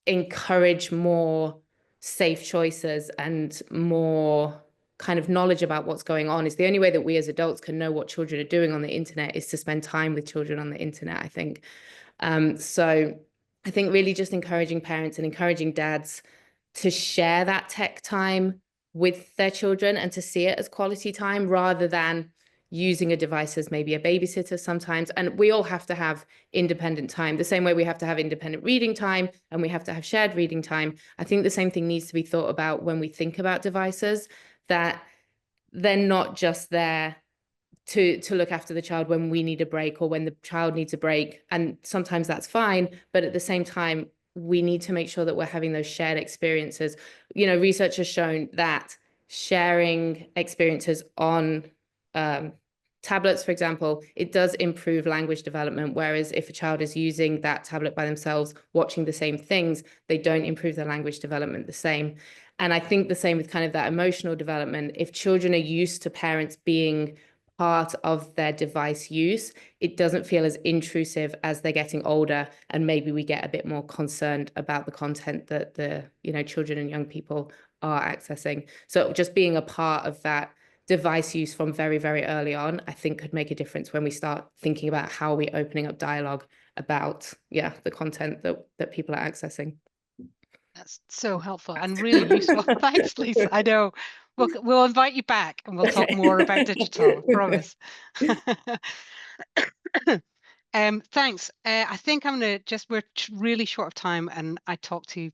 encourage more safe choices and more kind of knowledge about what's going on. Is the only way that we as adults can know what children are doing on the internet is to spend time with children on the internet, I think. So I think really just encouraging parents and encouraging dads to share that tech time with their children and to see it as quality time rather than using a device as maybe a babysitter sometimes. And we all have to have independent time, the same way we have to have independent reading time and we have to have shared reading time. I think the same thing needs to be thought about when we think about devices, that they're not just there to look after the child when we need a break or when the child needs a break. And sometimes that's fine, but at the same time, we need to make sure that we're having those shared experiences. Research has shown that sharing experiences on tablets, for example, it does improve language development, whereas if a child is using that tablet by themselves, watching the same things, they don't improve their language development the same. And I think the same with kind of that emotional development. If children are used to parents being part of their device use, it doesn't feel as intrusive as they're getting older, and maybe we get a bit more concerned about the content that the children and young people are accessing. So just being a part of that device use from very, very early on, I think could make a difference when we start thinking about how we're opening up dialogue about, the content that people are accessing. That's so helpful and really useful. Thanks, Lisa. I know we'll invite you back and we'll talk more about digital, I promise. Thanks. I think I'm gonna we're really short of time and I talk too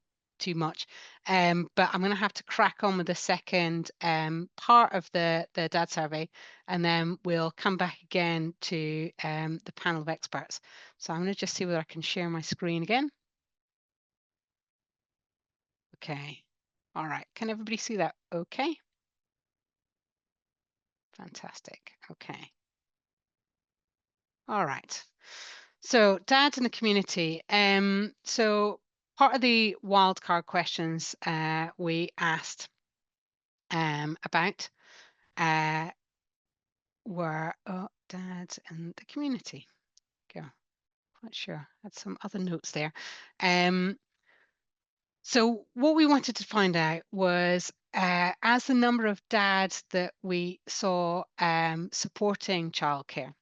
much. But I'm gonna have to crack on with the second part of the DAD survey, and then we'll come back again to the panel of experts. So I'm gonna just see whether I can share my screen again. Okay. All right. Can everybody see that? Okay. Fantastic. Okay. All right. So dads in the community. So part of the wildcard questions we asked about were dads in the community. Go. Not sure. I had some other notes there. So what we wanted to find out was, as the number of dads that we saw supporting childcare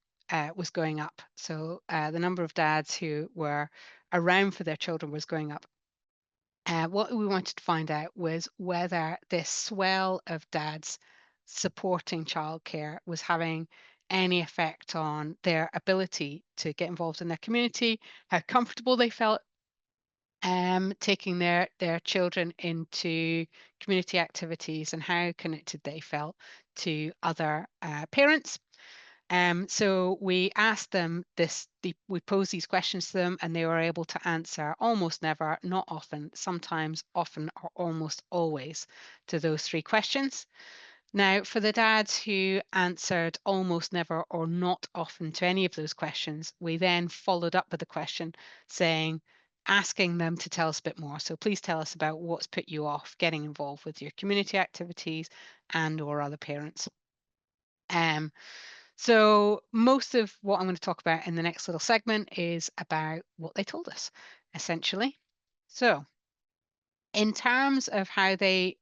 was going up, so the number of dads who were around for their children was going up. What we wanted to find out was whether this swell of dads supporting childcare was having any effect on their ability to get involved in their community, how comfortable they felt taking their children into community activities, and how connected they felt to other parents. So we asked them we posed these questions to them, and they were able to answer almost never, not often, sometimes, often, or almost always to those three questions. Now, for the dads who answered almost never or not often to any of those questions, we then followed up with a question asking them to tell us a bit more. So please tell us about what's put you off getting involved with your community activities and or other parents. So most of what I'm going to talk about in the next little segment is about what they told us, essentially. So in terms of how they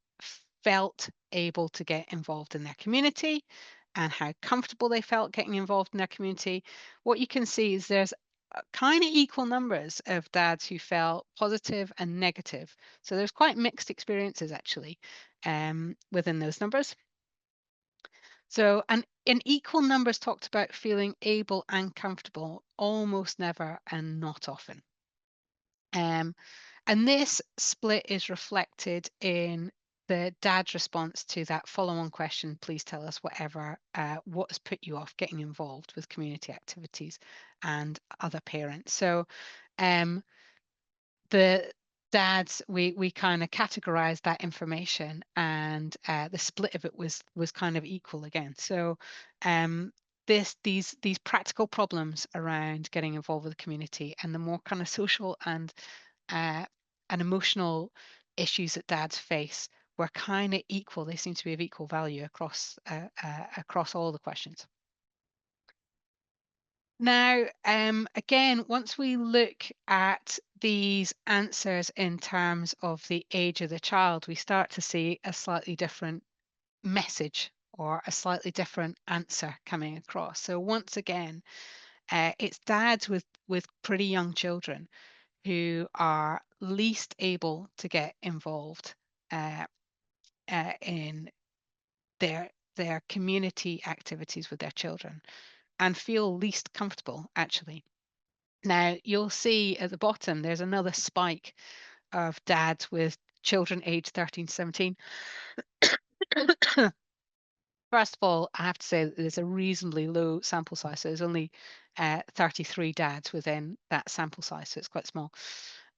felt able to get involved in their community and how comfortable they felt getting involved in their community, what you can see is there's kind of equal numbers of dads who felt positive and negative. So there's quite mixed experiences actually within those numbers. So, and in equal numbers talked about feeling able and comfortable, almost never and not often. And this split is reflected in the dad's response to that follow-on question, please tell us what has put you off getting involved with community activities and other parents. So the dads, we kind of categorized that information, and the split of it was kind of equal again. So these practical problems around getting involved with the community and the more kind of social and emotional issues that dads face were kind of equal. They seem to be of equal value across all the questions. Now, again, once we look at these answers in terms of the age of the child, we start to see a slightly different message or a slightly different answer coming across. So once again, it's dads with pretty young children who are least able to get involved in their community activities with their children and feel least comfortable, actually. Now, you'll see at the bottom, there's another spike of dads with children aged 13 to 17. First of all, I have to say that there's a reasonably low sample size. So there's only 33 dads within that sample size, so it's quite small.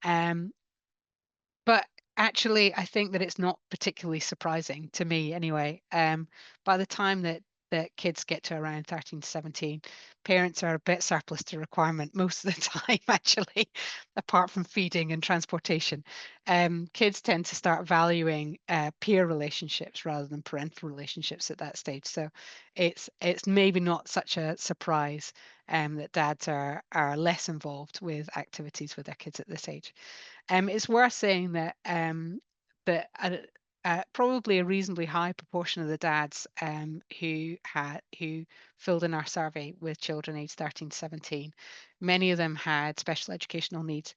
But actually, I think that it's not particularly surprising to me anyway. By the time that kids get to around 13 to 17, parents are a bit surplus to requirement most of the time, actually, apart from feeding and transportation. Kids tend to start valuing peer relationships rather than parental relationships at that stage. So it's maybe not such a surprise that dads are less involved with activities with their kids at this age. It's worth saying that probably a reasonably high proportion of the dads who filled in our survey with children aged 13 to 17, many of them had special educational needs,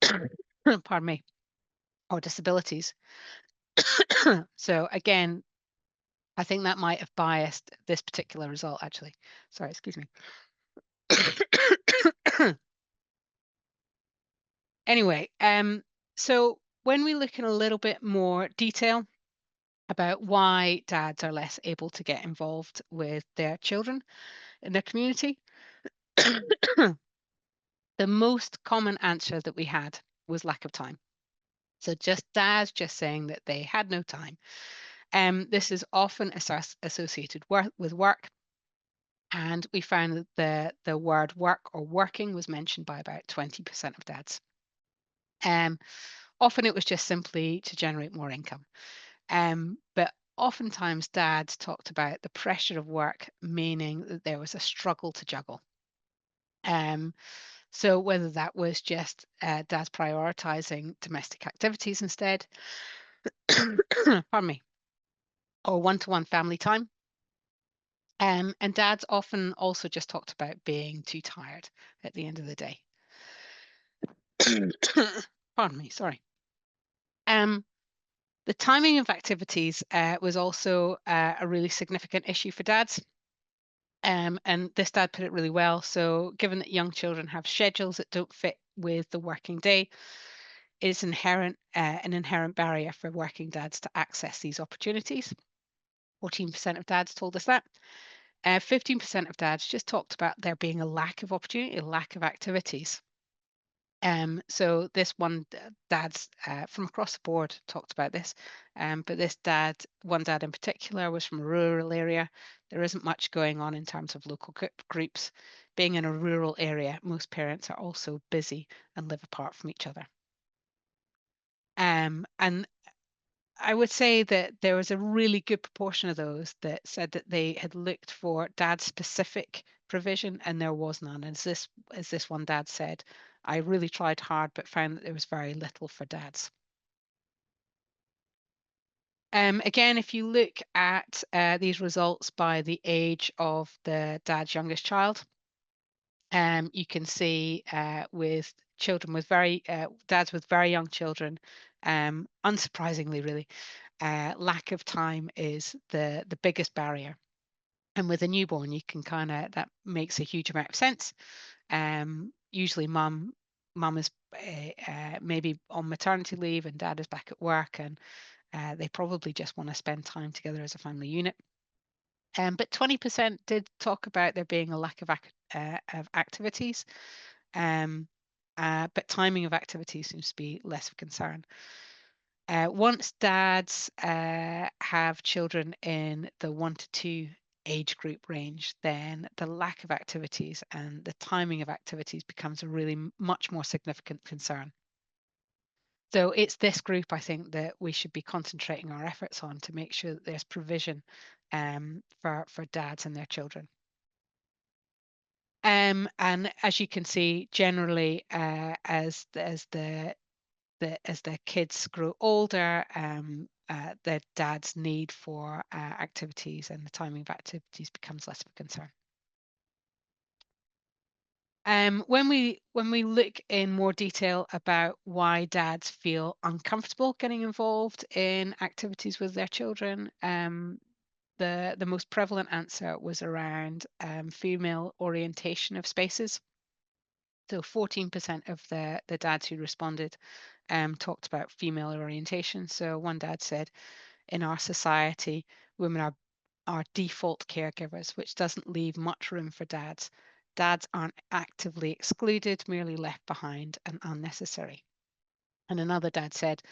pardon me, or disabilities. So again, I think that might have biased this particular result, actually. Sorry, excuse me. Anyway, so when we look in a little bit more detail about why dads are less able to get involved with their children in their community, the most common answer that we had was lack of time. So just dads just saying that they had no time. This is often associated with work. And we found that the word work or working was mentioned by about 20% of dads. Often it was just simply to generate more income. But oftentimes dads talked about the pressure of work, meaning that there was a struggle to juggle. So whether that was just dads prioritizing domestic activities instead, pardon me, or one-to-one family time. And dads often also just talked about being too tired at the end of the day. Pardon me, sorry. The timing of activities was also a really significant issue for dads. And this dad put it really well. So given that young children have schedules that don't fit with the working day, it's an inherent barrier for working dads to access these opportunities. 14% of dads told us that. 15% of dads just talked about there being a lack of opportunity, a lack of activities. So this one dad's from across the board talked about this, but this one dad in particular was from a rural area. There isn't much going on in terms of local groups. Being in a rural area, most parents are also busy and live apart from each other. And I would say that there was a really good proportion of those that said that they had looked for dad-specific provision and there was none. As this one dad said, I really tried hard but found that there was very little for dads. Again, if you look at these results by the age of the dad's youngest child, you can see with children with dads with very young children, unsurprisingly really, lack of time is the biggest barrier. And with a newborn, you can that makes a huge amount of sense. Usually mum is maybe on maternity leave and dad is back at work, and they probably just want to spend time together as a family unit. But 20% did talk about there being a lack of activities, but timing of activities seems to be less of a concern. Once dads have children in the 1 to 2 age group range, then the lack of activities and the timing of activities becomes a really much more significant concern. So it's this group, I think, that we should be concentrating our efforts on to make sure that there's provision for dads and their children. And as you can see, generally, as the kids grow older, their dad's need for activities and the timing of activities becomes less of a concern. When we look in more detail about why dads feel uncomfortable getting involved in activities with their children, the most prevalent answer was around female orientation of spaces. So 14% of the dads who responded talked about female orientation. So one dad said, in our society, women are default caregivers, which doesn't leave much room for dads. Dads aren't actively excluded, merely left behind and unnecessary. And another dad said,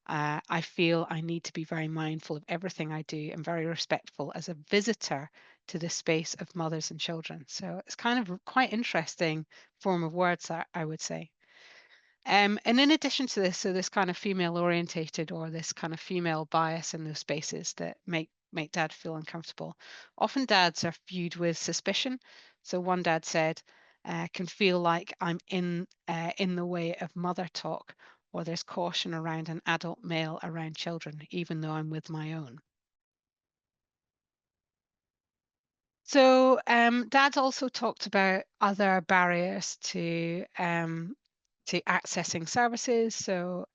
I feel I need to be very mindful of everything I do and very respectful as a visitor to the space of mothers and children. So it's kind of quite interesting form of words, that I would say. And in addition to this, so this kind of female orientated or this kind of female bias in those spaces that make dad feel uncomfortable. Often dads are viewed with suspicion. So one dad said, can feel like I'm in the way of mother talk, or there's caution around an adult male around children, even though I'm with my own. So Dad's also talked about other barriers to accessing services. So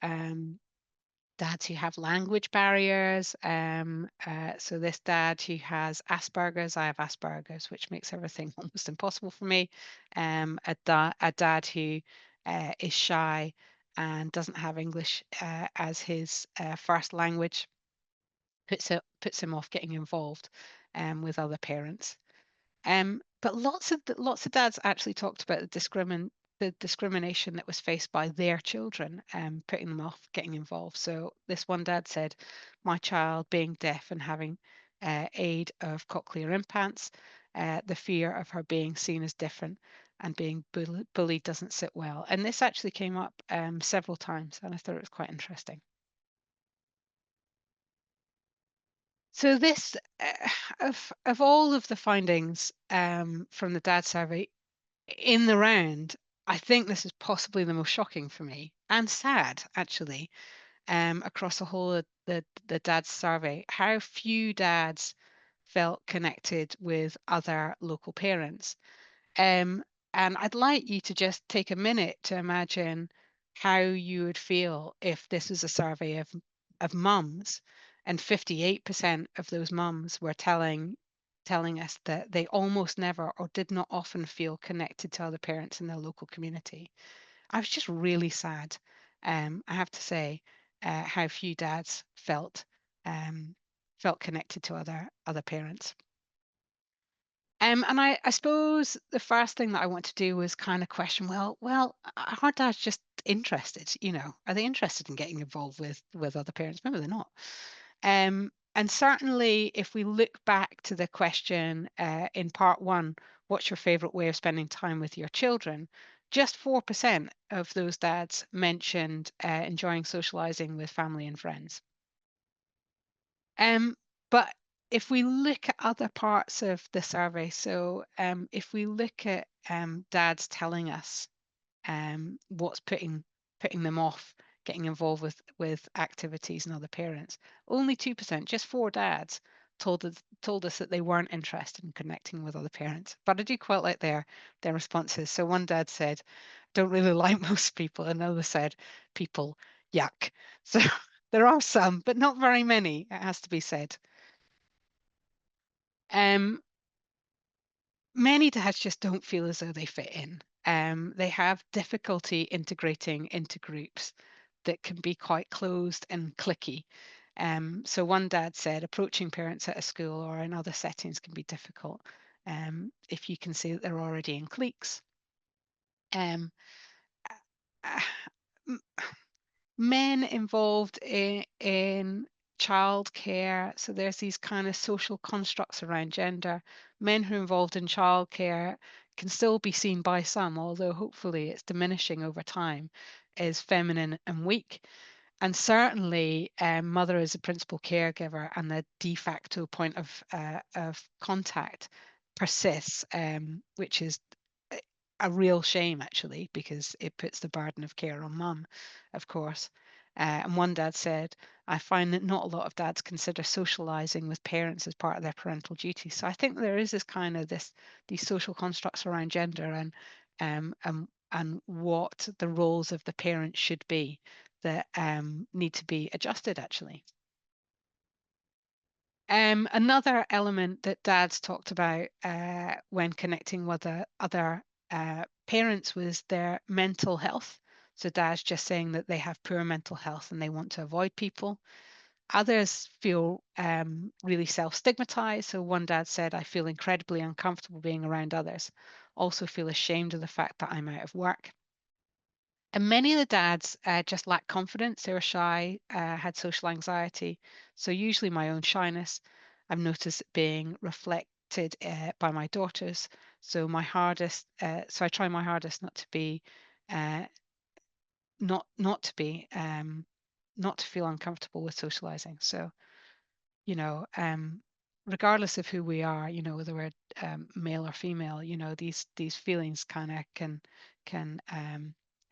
dads who have language barriers. So this dad who has Asperger's, I have Asperger's, which makes everything almost impossible for me. A dad who is shy and doesn't have English as his first language puts him off getting involved with other parents. But lots of dads actually talked about the discrimination that was faced by their children, putting them off getting involved. So this one dad said, "My child being deaf and having aid of cochlear implants, the fear of her being seen as different and being bullied doesn't sit well." And this actually came up several times, and I thought it was quite interesting. So this, of all of the findings from the dad survey in the round, I think this is possibly the most shocking for me and sad, actually, across the whole of the dad's survey. How few dads felt connected with other local parents. Um, and I'd like you to just take a minute to imagine how you would feel if this was a survey of mums, and 58% of those mums were telling us that they almost never or did not often feel connected to other parents in their local community. I was just really sad, I have to say, how few dads felt connected to other parents. And I suppose the first thing that I want to do was kind of question, are dads just interested? Are they interested in getting involved with other parents? Maybe they're not. And certainly, if we look back to the question in part one, what's your favorite way of spending time with your children? Just 4% of those dads mentioned enjoying socializing with family and friends. But if we look at other parts of the survey, so if we look at dads telling us what's putting them off getting involved with activities and other parents, only 2%, just 4 dads told us that they weren't interested in connecting with other parents. But I do quite like their responses. So one dad said, "Don't really like most people," another said, "People, yuck." So there are some, but not very many, it has to be said. Many dads just don't feel as though they fit in. They have difficulty integrating into groups that can be quite closed and cliquey. So one dad said approaching parents at a school or in other settings can be difficult if you can see that they're already in cliques. Um, uh, Men involved in childcare. So there's these kind of social constructs around gender. Men who are involved in childcare can still be seen by some, although hopefully it's diminishing over time, as feminine and weak. And certainly, mother is a principal caregiver, and the de facto point of contact persists, which is a real shame, actually, because it puts the burden of care on mum, of course. And one dad said, "I find that not a lot of dads consider socializing with parents as part of their parental duties." So I think there is these social constructs around gender and what the roles of the parent should be that need to be adjusted, actually. Another element that dads talked about when connecting with other parents was their mental health. So dads just saying that they have poor mental health and they want to avoid people. Others feel really self-stigmatized. So one dad said, "I feel incredibly uncomfortable being around others. Also feel ashamed of the fact that I'm out of work." And many of the dads just lack confidence. They were shy, had social anxiety. So usually my own shyness, I've noticed it being reflected by my daughters. So so I try my hardest not to be, uh, not to be, not to feel uncomfortable with socializing. So, you know, regardless of who we are, whether we're male or female, these feelings kind of can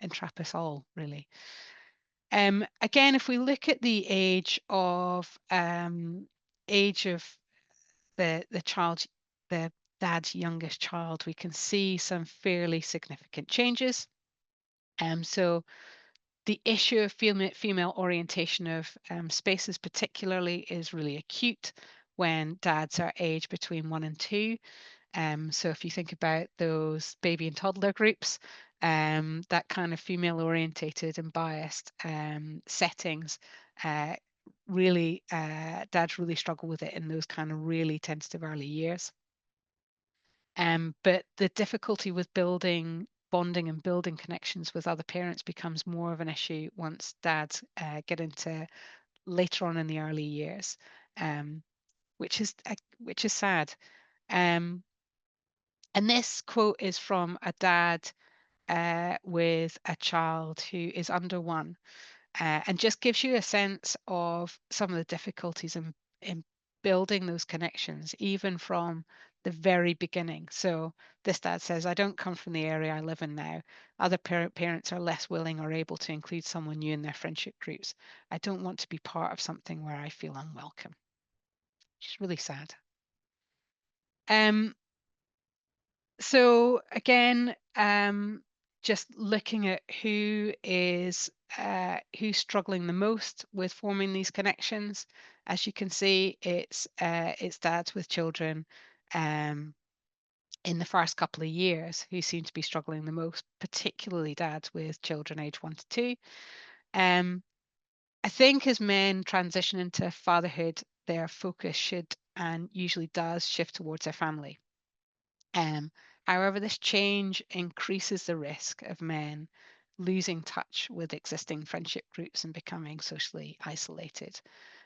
entrap us all, really. Again, if we look at the age of the child, the dad's youngest child, we can see some fairly significant changes. So the issue of female orientation of spaces particularly is really acute when dads are aged between 1 and 2. So if you think about those baby and toddler groups, that kind of female orientated and biased settings, really dads really struggle with it in those kind of really tentative early years. But the difficulty with bonding and building connections with other parents becomes more of an issue once dads get into later on in the early years, which is sad. And this quote is from a dad with a child who is under 1, and just gives you a sense of some of the difficulties in building those connections, even from the very beginning. So this dad says, I don't come from the area I live in now. Other parents are less willing or able to include someone new in their friendship groups. I don't want to be part of something where I feel unwelcome. Which is really sad. So again, just looking at who's struggling the most with forming these connections. As you can see, it's dads with children in the first couple of years who seem to be struggling the most, particularly dads with children aged 1 to 2. I think as men transition into fatherhood, their focus should and usually does shift towards their family. However, this change increases the risk of men losing touch with existing friendship groups and becoming socially isolated.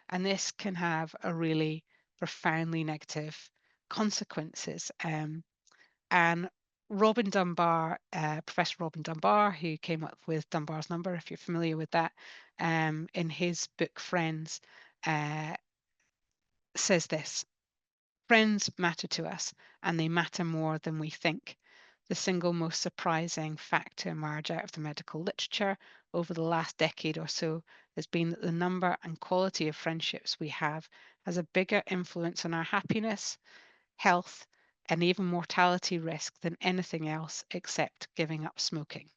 And this can have a really profoundly negative consequences. And Robin Dunbar, Professor Robin Dunbar, who came up with Dunbar's number, if you're familiar with that, in his book Friends, says this: friends matter to us, and they matter more than we think. The single most surprising fact to emerge out of the medical literature over the last decade or so has been that the number and quality of friendships we have has a bigger influence on our happiness, health, and even mortality risk than anything else except giving up smoking.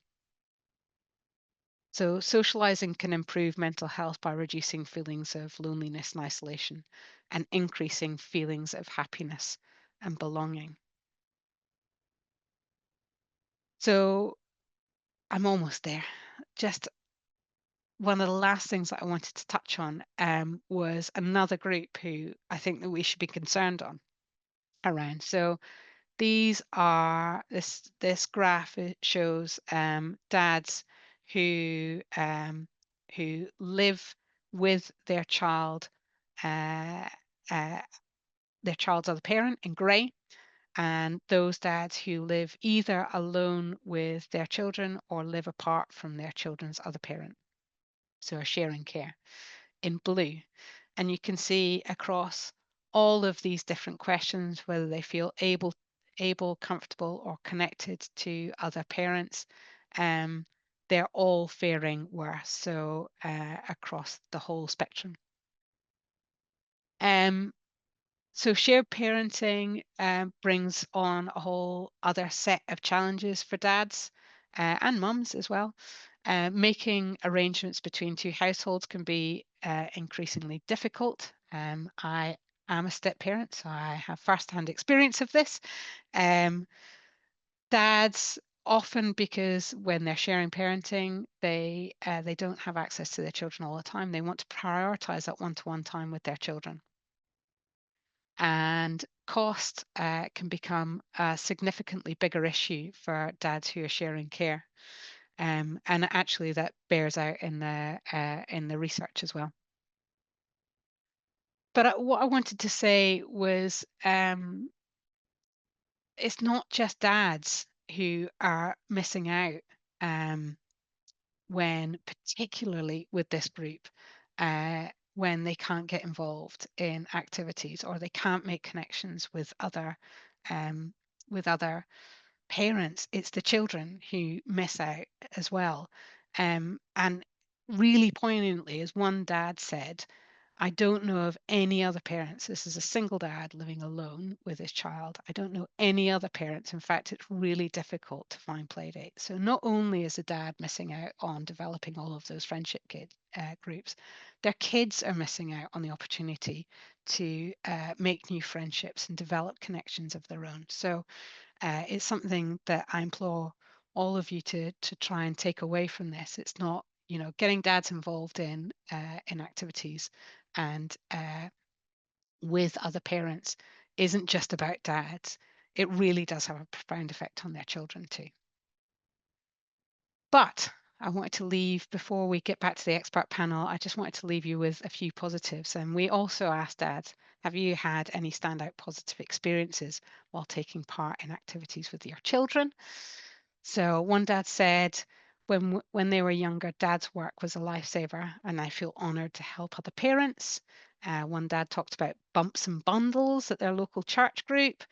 So socializing can improve mental health by reducing feelings of loneliness and isolation and increasing feelings of happiness and belonging. So I'm almost there. Just one of the last things that I wanted to touch on was another group who I think that we should be concerned around. So these are this graph, it shows dads who live with their child, uh, their child's other parent in grey, and those dads who live either alone with their children or live apart from their children's other parent, so are sharing care, in blue. And you can see across all of these different questions whether they feel able, comfortable, or connected to other parents. They're all faring worse, so across the whole spectrum. So shared parenting brings on a whole other set of challenges for dads and mums as well. Making arrangements between two households can be increasingly difficult. I am a step parent, so I have first-hand experience of this. Dads often, because when they're sharing parenting, they don't have access to their children all the time. They want to prioritize that one-to-one time with their children. And cost can become a significantly bigger issue for dads who are sharing care. And actually that bears out in the research as well. But what I wanted to say was it's not just dads who are missing out when, particularly with this group, when they can't get involved in activities or they can't make connections with other parents. It's the children who miss out as well. And really poignantly is one dad said, I don't know of any other parents. This is a single dad living alone with his child. I don't know any other parents. In fact, it's really difficult to find play dates. So not only is the dad missing out on developing all of those friendship groups, their kids are missing out on the opportunity to make new friendships and develop connections of their own. So it's something that I implore all of you to try and take away from this. It's not, getting dads involved in activities and with other parents isn't just about dads. It really does have a profound effect on their children too. But I wanted to leave, before we get back to the expert panel, I just wanted to leave you with a few positives. And we also asked dads, have you had any standout positive experiences while taking part in activities with your children? So one dad said, when they were younger, dad's work was a lifesaver, and I feel honoured to help other parents. One dad talked about bumps and bundles at their local church group.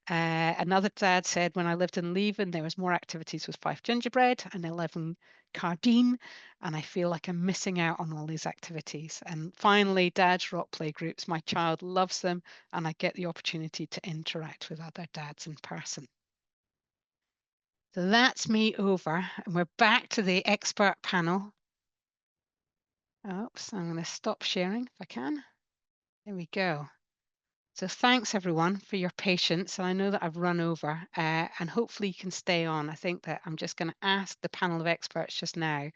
Another dad said, when I lived in Leven, there was more activities with 5 gingerbread and 11 Cardine, and I feel like I'm missing out on all these activities. And finally, dad's rock play groups. My child loves them, and I get the opportunity to interact with other dads in person. So that's me over, and we're back to the expert panel. Oops, I'm going to stop sharing if I can. There we go. So thanks everyone for your patience. And I know that I've run over and hopefully you can stay on. I think that I'm just going to ask the panel of experts just now.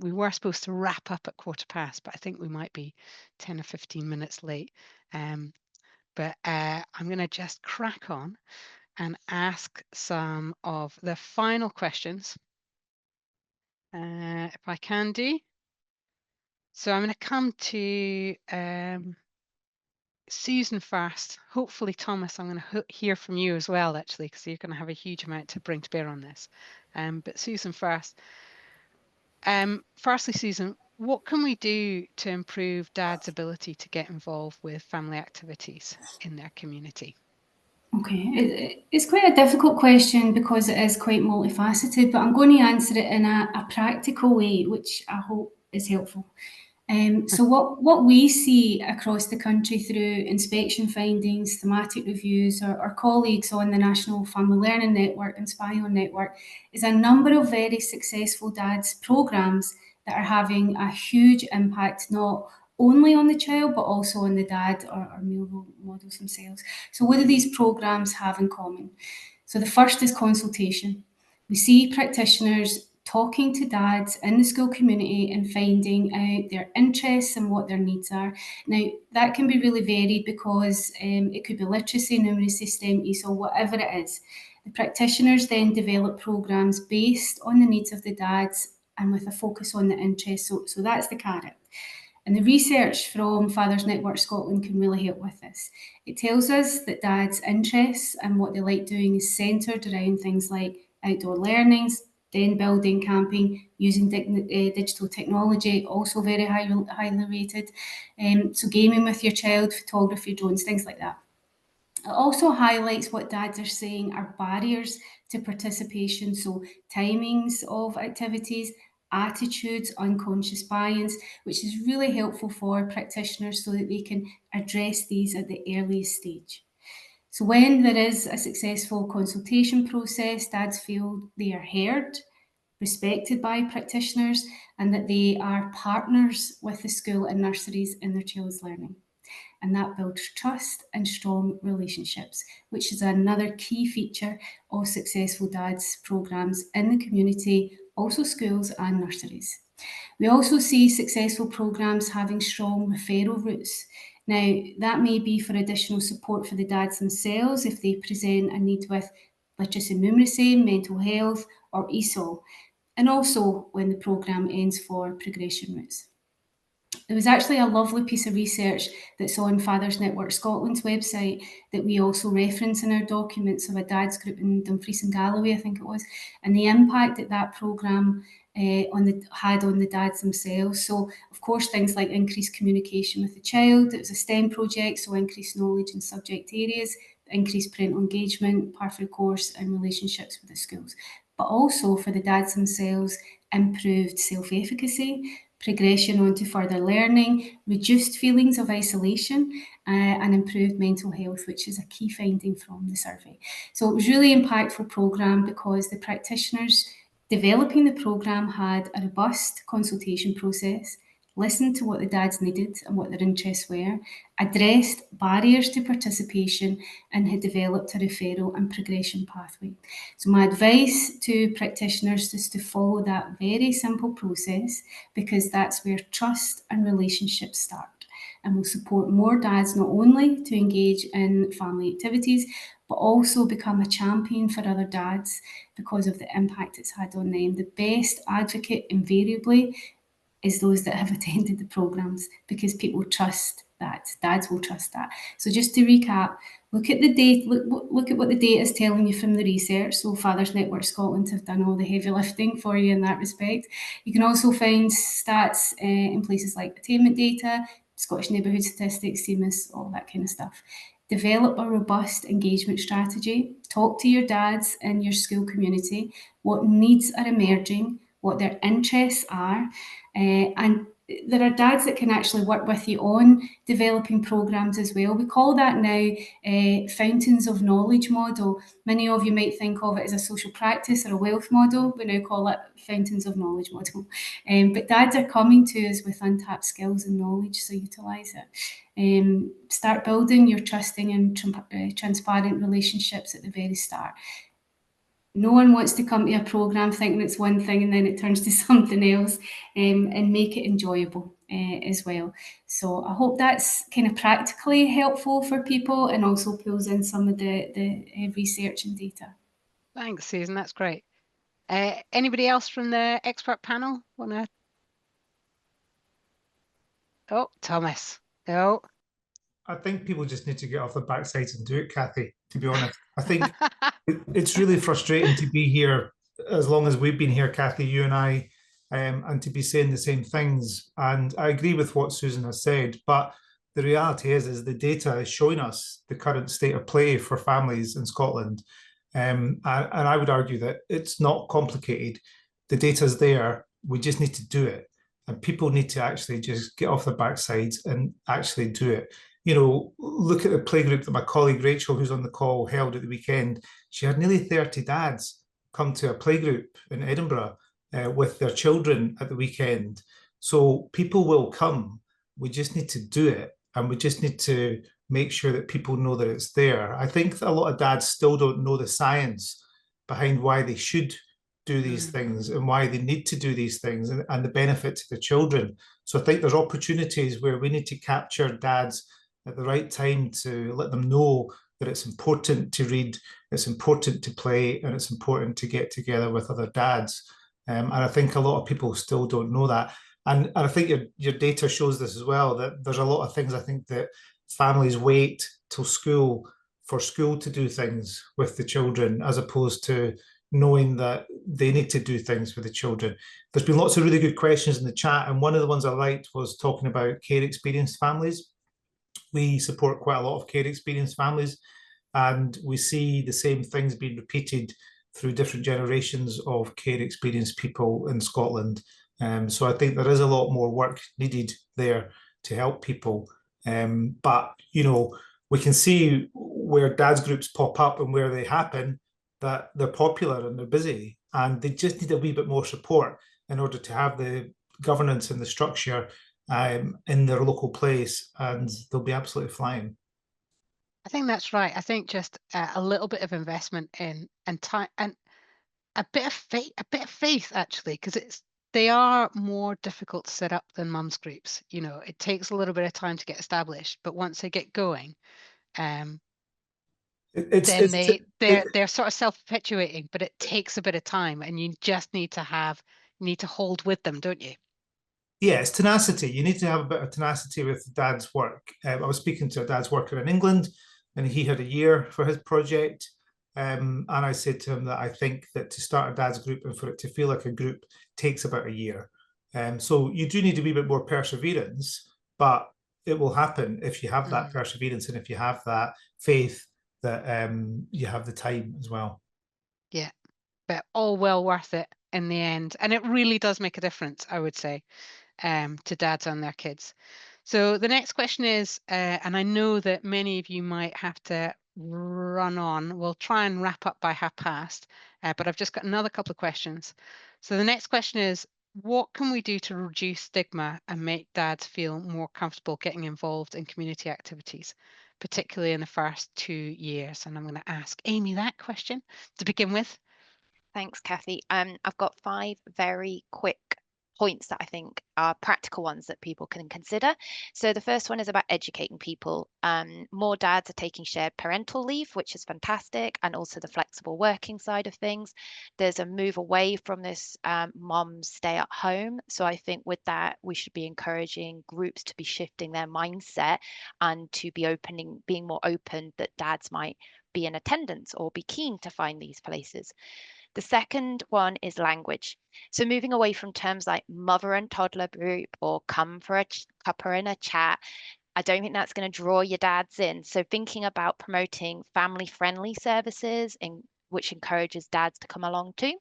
We were supposed to wrap up at 1:15, but I think we might be 10 or 15 minutes late. But I'm going to just crack on and ask some of the final questions, if I can do. So I'm going to come to Susan first. Hopefully, Thomas, I'm going to hear from you as well, actually, because you're going to have a huge amount to bring to bear on this. But Susan first. Firstly, Susan, what can we do to improve Dad's ability to get involved with family activities in their community? Okay, it's quite a difficult question because it is quite multifaceted, but I'm going to answer it in a practical way, which I hope is helpful. So what we see across the country through inspection findings, thematic reviews, or colleagues on the National Family Learning Network and SPION Network is a number of very successful DADS programmes that are having a huge impact, not only on the child, but also on the dad or male role models themselves. So what do these programmes have in common? So the first is consultation. We see practitioners talking to dads in the school community and finding out their interests and what their needs are. Now, that can be really varied because it could be literacy, numeracy, STEM, ESOL, whatever it is. The practitioners then develop programmes based on the needs of the dads and with a focus on the interests. So that's the carrot. And the research from Fathers Network Scotland can really help with this. It tells us that dads' interests and what they like doing is centred around things like outdoor learnings, den building, camping, using digital technology, also very highly rated. So gaming with your child, photography, drones, things like that. It also highlights what dads are saying are barriers to participation, so timings of activities, attitudes, unconscious buy-ins, which is really helpful for practitioners so that they can address these at the earliest stage. So when there is a successful consultation process, dads feel they are heard, respected by practitioners, and that they are partners with the school and nurseries in their child's learning. And that builds trust and strong relationships, which is another key feature of successful DADS programmes in the community, also schools and nurseries. We also see successful programmes having strong referral routes. Now, that may be for additional support for the dads themselves if they present a need with literacy and numeracy, mental health, or ESOL, and also when the programme ends for progression routes. There was actually a lovely piece of research that's on Fathers Network Scotland's website that we also reference in our documents of a dad's group in Dumfries and Galloway, I think it was, and the impact that programme had on the dads themselves. So, of course, things like increased communication with the child. It was a STEM project, so increased knowledge in subject areas, increased parental engagement, par for the course, and relationships with the schools. But also for the dads themselves, improved self-efficacy, progression onto further learning, reduced feelings of isolation, and improved mental health, which is a key finding from the survey. So it was really impactful programme because the practitioners developing the programme had a robust consultation process, listened to what the dads needed and what their interests were, addressed barriers to participation, and had developed a referral and progression pathway. So my advice to practitioners is to follow that very simple process, because that's where trust and relationships start, and will support more dads not only to engage in family activities, but also become a champion for other dads because of the impact it's had on them. The best advocate invariably is those that have attended the programmes, because people trust that. Dads will trust that. So just to recap, look at the data. Look at what the data is telling you from the research. So Fathers Network Scotland have done all the heavy lifting for you in that respect. You can also find stats in places like attainment data, Scottish Neighbourhood Statistics, CMIS, all that kind of stuff. Develop a robust engagement strategy. Talk to your dads in your school community, what needs are emerging, what their interests are, and there are dads that can actually work with you on developing programmes as well. We call that now fountains of knowledge model. Many of you might think of it as a social practice or a wealth model. We now call it fountains of knowledge model. But dads are coming to us with untapped skills and knowledge, so utilise it. Start building your trusting and transparent relationships at the very start. No one wants to come to a programme thinking it's one thing and then it turns to something else, and make it enjoyable as well. So I hope that's kind of practically helpful for people and also pulls in some of the research and data. Thanks, Susan. That's great. Anybody else from the expert panel want to? Oh, Thomas. No. I think people just need to get off their backsides and do it, Kathy, to be honest. I think it's really frustrating to be here as long as we've been here, Kathy, you and I, and to be saying the same things. And I agree with what Susan has said, but the reality is the data is showing us the current state of play for families in Scotland. And I would argue that it's not complicated. The data's there. We just need to do it. And people need to actually just get off their backsides and actually do it. You know, look at the playgroup that my colleague Rachel, who's on the call, held at the weekend. She had nearly 30 dads come to a playgroup in Edinburgh with their children at the weekend. So people will come. We just need to do it. And we just need to make sure that people know that it's there. I think that a lot of dads still don't know the science behind why they should do these things and why they need to do these things, and the benefit to the children. So I think there's opportunities where we need to capture dads at the right time to let them know that it's important to read, it's important to play, and it's important to get together with other dads. And I think a lot of people still don't know that. And I think your data shows this as well, that there's a lot of things I think that families wait till school for school to do things with the children, as opposed to knowing that they need to do things for the children. There's been lots of really good questions in the chat, and one of the ones I liked was talking about care experienced families. We support quite a lot of care experienced families, and we see the same things being repeated through different generations of care experienced people in Scotland. So I think there is a lot more work needed there to help people. But, you know, we can see where dads groups pop up and where they happen, that they're popular and they're busy, and they just need a wee bit more support in order to have the governance and the structure in their local place, and they'll be absolutely flying. I think that's right. I think just a little bit of investment in and time and a bit of faith actually, because they are more difficult to set up than mums groups. You know, it takes a little bit of time to get established, but once they get going, then they're sort of self-perpetuating, but it takes a bit of time, and you just need to hold with them, don't you? Yeah, it's tenacity. You need to have a bit of tenacity with dad's work. I was speaking to a dad's worker in England, and he had a year for his project. And I said to him that I think that to start a dad's group and for it to feel like a group takes about a year. So you do need a wee bit more perseverance, but it will happen if you have that perseverance and if you have that faith that you have the time as well. Yeah, but all well worth it. in the end. And it really does make a difference, I would say, to dads and their kids. So the next question is, and I know that many of you might have to run on. We'll try and wrap up by past, but I've just got another couple of questions. So the next question is, what can we do to reduce stigma and make dads feel more comfortable getting involved in community activities, particularly in the first 2 years? And I'm going to ask Amy that question to begin with. Thanks, Kathy. I've got 5 very quick points that I think are practical ones that people can consider. So the first one is about educating people. More dads are taking shared parental leave, which is fantastic, and also the flexible working side of things. There's a move away from this moms stay at home. So I think with that, we should be encouraging groups to be shifting their mindset and to be being more open that dads might be in attendance or be keen to find these places. The second one is language. So moving away from terms like mother and toddler group or come for a cuppa in a chat, I don't think that's going to draw your dads in. So thinking about promoting family-friendly services which encourages dads to come along too.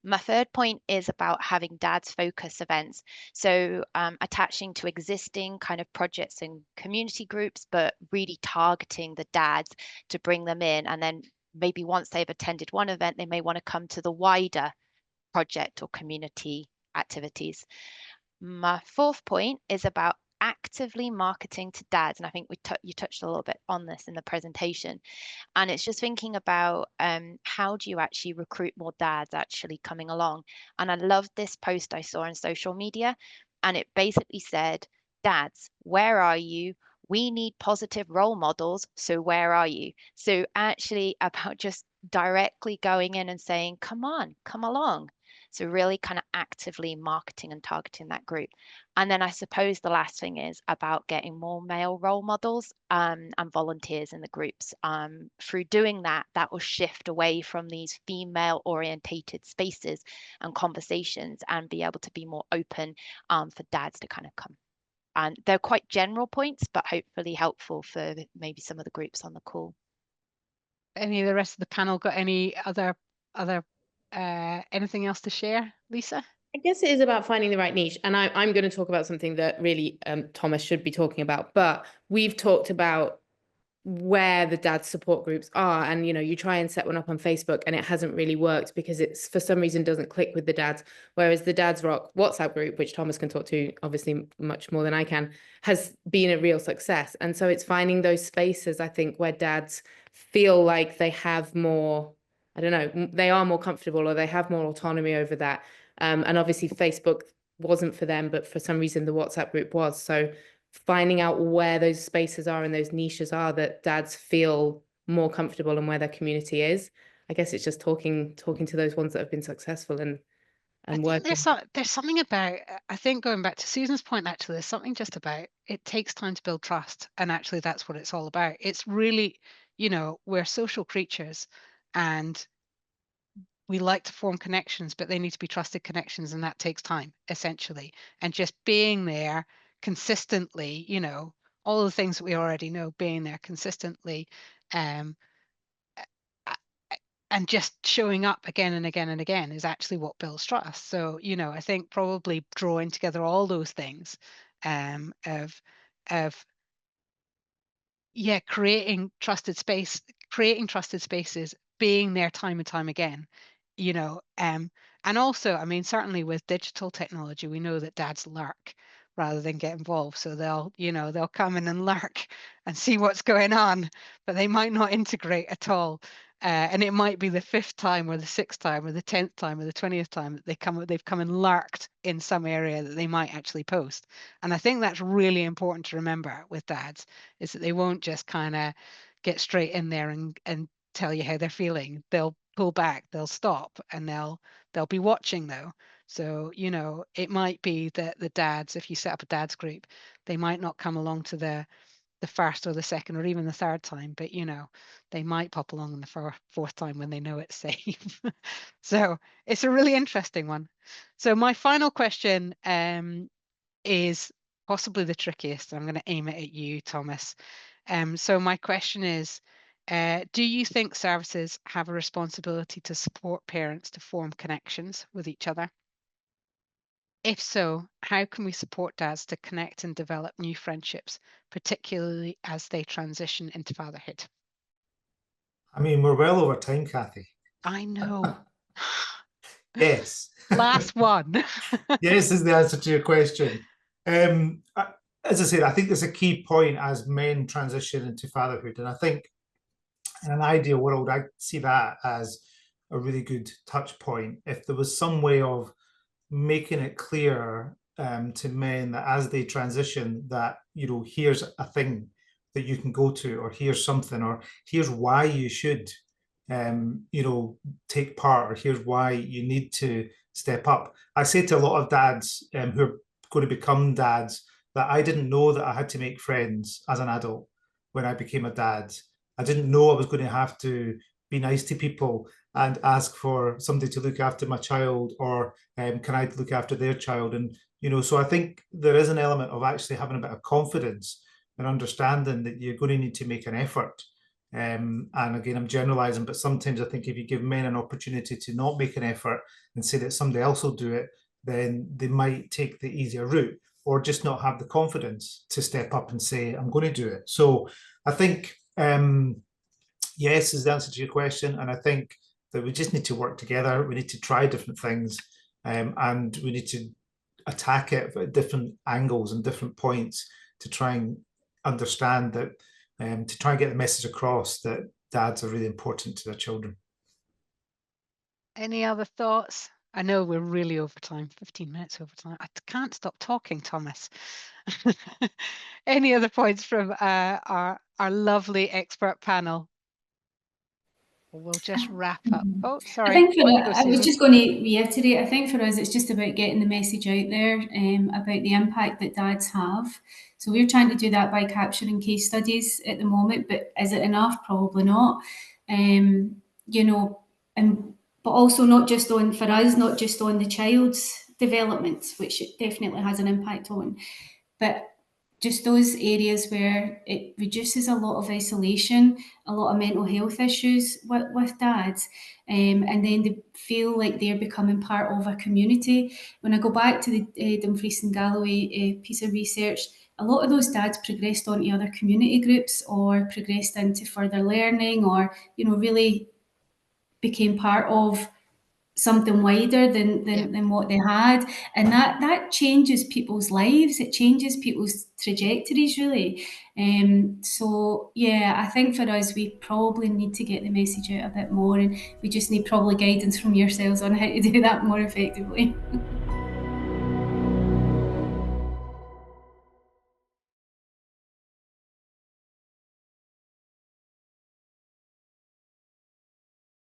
My third point is about having dads focus events. So attaching to existing kind of projects and community groups, but really targeting the dads to bring them in. And then maybe once they've attended one event, they may want to come to the wider project or community activities. My fourth point is about actively marketing to dads. And I think you touched a little bit on this in the presentation. And it's just thinking about how do you actually recruit more dads actually coming along. And I loved this post I saw on social media. And it basically said, dads, where are you? We need positive role models. So where are you? So actually about just directly going in and saying, come on, come along. So really kind of actively marketing and targeting that group. And then I suppose the last thing is about getting more male role models and volunteers in the groups. Through doing that, that will shift away from these female orientated spaces and conversations and be able to be more open for dads to kind of come. And they're quite general points, but hopefully helpful for maybe some of the groups on the call. Any of the rest of the panel got any other anything else to share, Lisa? I guess it is about finding the right niche. And I'm going to talk about something that really Thomas should be talking about. But we've talked about where the dad support groups are. And, you know, you try and set one up on Facebook and it hasn't really worked because it's for some reason doesn't click with the dads. Whereas the Dads Rock WhatsApp group, which Thomas can talk to obviously much more than I can, has been a real success. And so it's finding those spaces, I think, where dads feel like they have more, I don't know, they are more comfortable or they have more autonomy over that. And obviously Facebook wasn't for them, but for some reason the WhatsApp group was. So finding out where those spaces are and those niches are that dads feel more comfortable and where their community is. I guess it's just talking to those ones that have been successful and working. There's something about, I think going back to Susan's point, actually, there's something just about it takes time to build trust. And actually that's what it's all about. It's really, you know, we're social creatures and we like to form connections, but they need to be trusted connections. And that takes time, essentially. And just being there consistently, you know, all the things that we already know, being there consistently, and just showing up again and again and again is actually what builds trust. So, you know, I think probably drawing together all those things of creating trusted spaces, being there time and time again, you know, and also, I mean, certainly with digital technology, we know that dads lurk rather than get involved. So they'll come in and lurk and see what's going on, but they might not integrate at all. And it might be the 5th time or the 6th time or the 10th time or the 20th time that they've come and lurked in some area that they might actually post. And I think that's really important to remember with dads, is that they won't just kind of get straight in there and tell you how they're feeling. They'll pull back, they'll stop, and they'll be watching though. So, you know, it might be that the dads, if you set up a dads group, they might not come along to the 1st or the 2nd or even the 3rd time, but you know, they might pop along on the 4th time when they know it's safe. So it's a really interesting one. So my final question is possibly the trickiest. I'm going to aim it at you, Thomas. So my question is, Do you think services have a responsibility to support parents to form connections with each other? If so, how can we support dads to connect and develop new friendships, particularly as they transition into fatherhood? I mean, we're well over time, Kathy. I know. Yes. Last one. Yes is the answer to your question. As I said, I think there's a key point as men transition into fatherhood. And I think in an ideal world, I see that as a really good touch point. If there was some way of making it clear to men that as they transition, that, you know, here's a thing that you can go to, or here's something, or here's why you should, you know, take part, or here's why you need to step up. I say to a lot of dads who are going to become dads that I didn't know that I had to make friends as an adult when I became a dad. I didn't know I was going to have to be nice to people and ask for somebody to look after my child, or can I look after their child? And, you know, so I think there is an element of actually having a bit of confidence and understanding that you're going to need to make an effort. And again, I'm generalizing, but sometimes I think if you give men an opportunity to not make an effort and say that somebody else will do it, then they might take the easier route, or just not have the confidence to step up and say, I'm going to do it. So I think yes is the answer to your question. And I think that we just need to work together. We need to try different things, and we need to attack it at different angles and different points to try and understand that, to try and get the message across that dads are really important to their children. Any other thoughts? I know we're really over time, 15 minutes over time. I can't stop talking, Thomas. Any other points from our lovely expert panel? We'll just wrap up. Oh, sorry. I think I was Susan. just going to reiterate, I think for us, it's just about getting the message out there about the impact that dads have. So we're trying to do that by capturing case studies at the moment, but is it enough? Probably not. You know, but also not just on, for us, not just on the child's development, which it definitely has an impact on, but just those areas where it reduces a lot of isolation, a lot of mental health issues with dads, and then they feel like they're becoming part of a community. When I go back to the Dumfries and Galloway piece of research, a lot of those dads progressed onto other community groups, or progressed into further learning, or, you know, really became part of something wider than what they had, and that changes people's lives. It changes people's trajectories, really. So yeah, I think for us, we probably need to get the message out a bit more, and we just need probably guidance from yourselves on how to do that more effectively.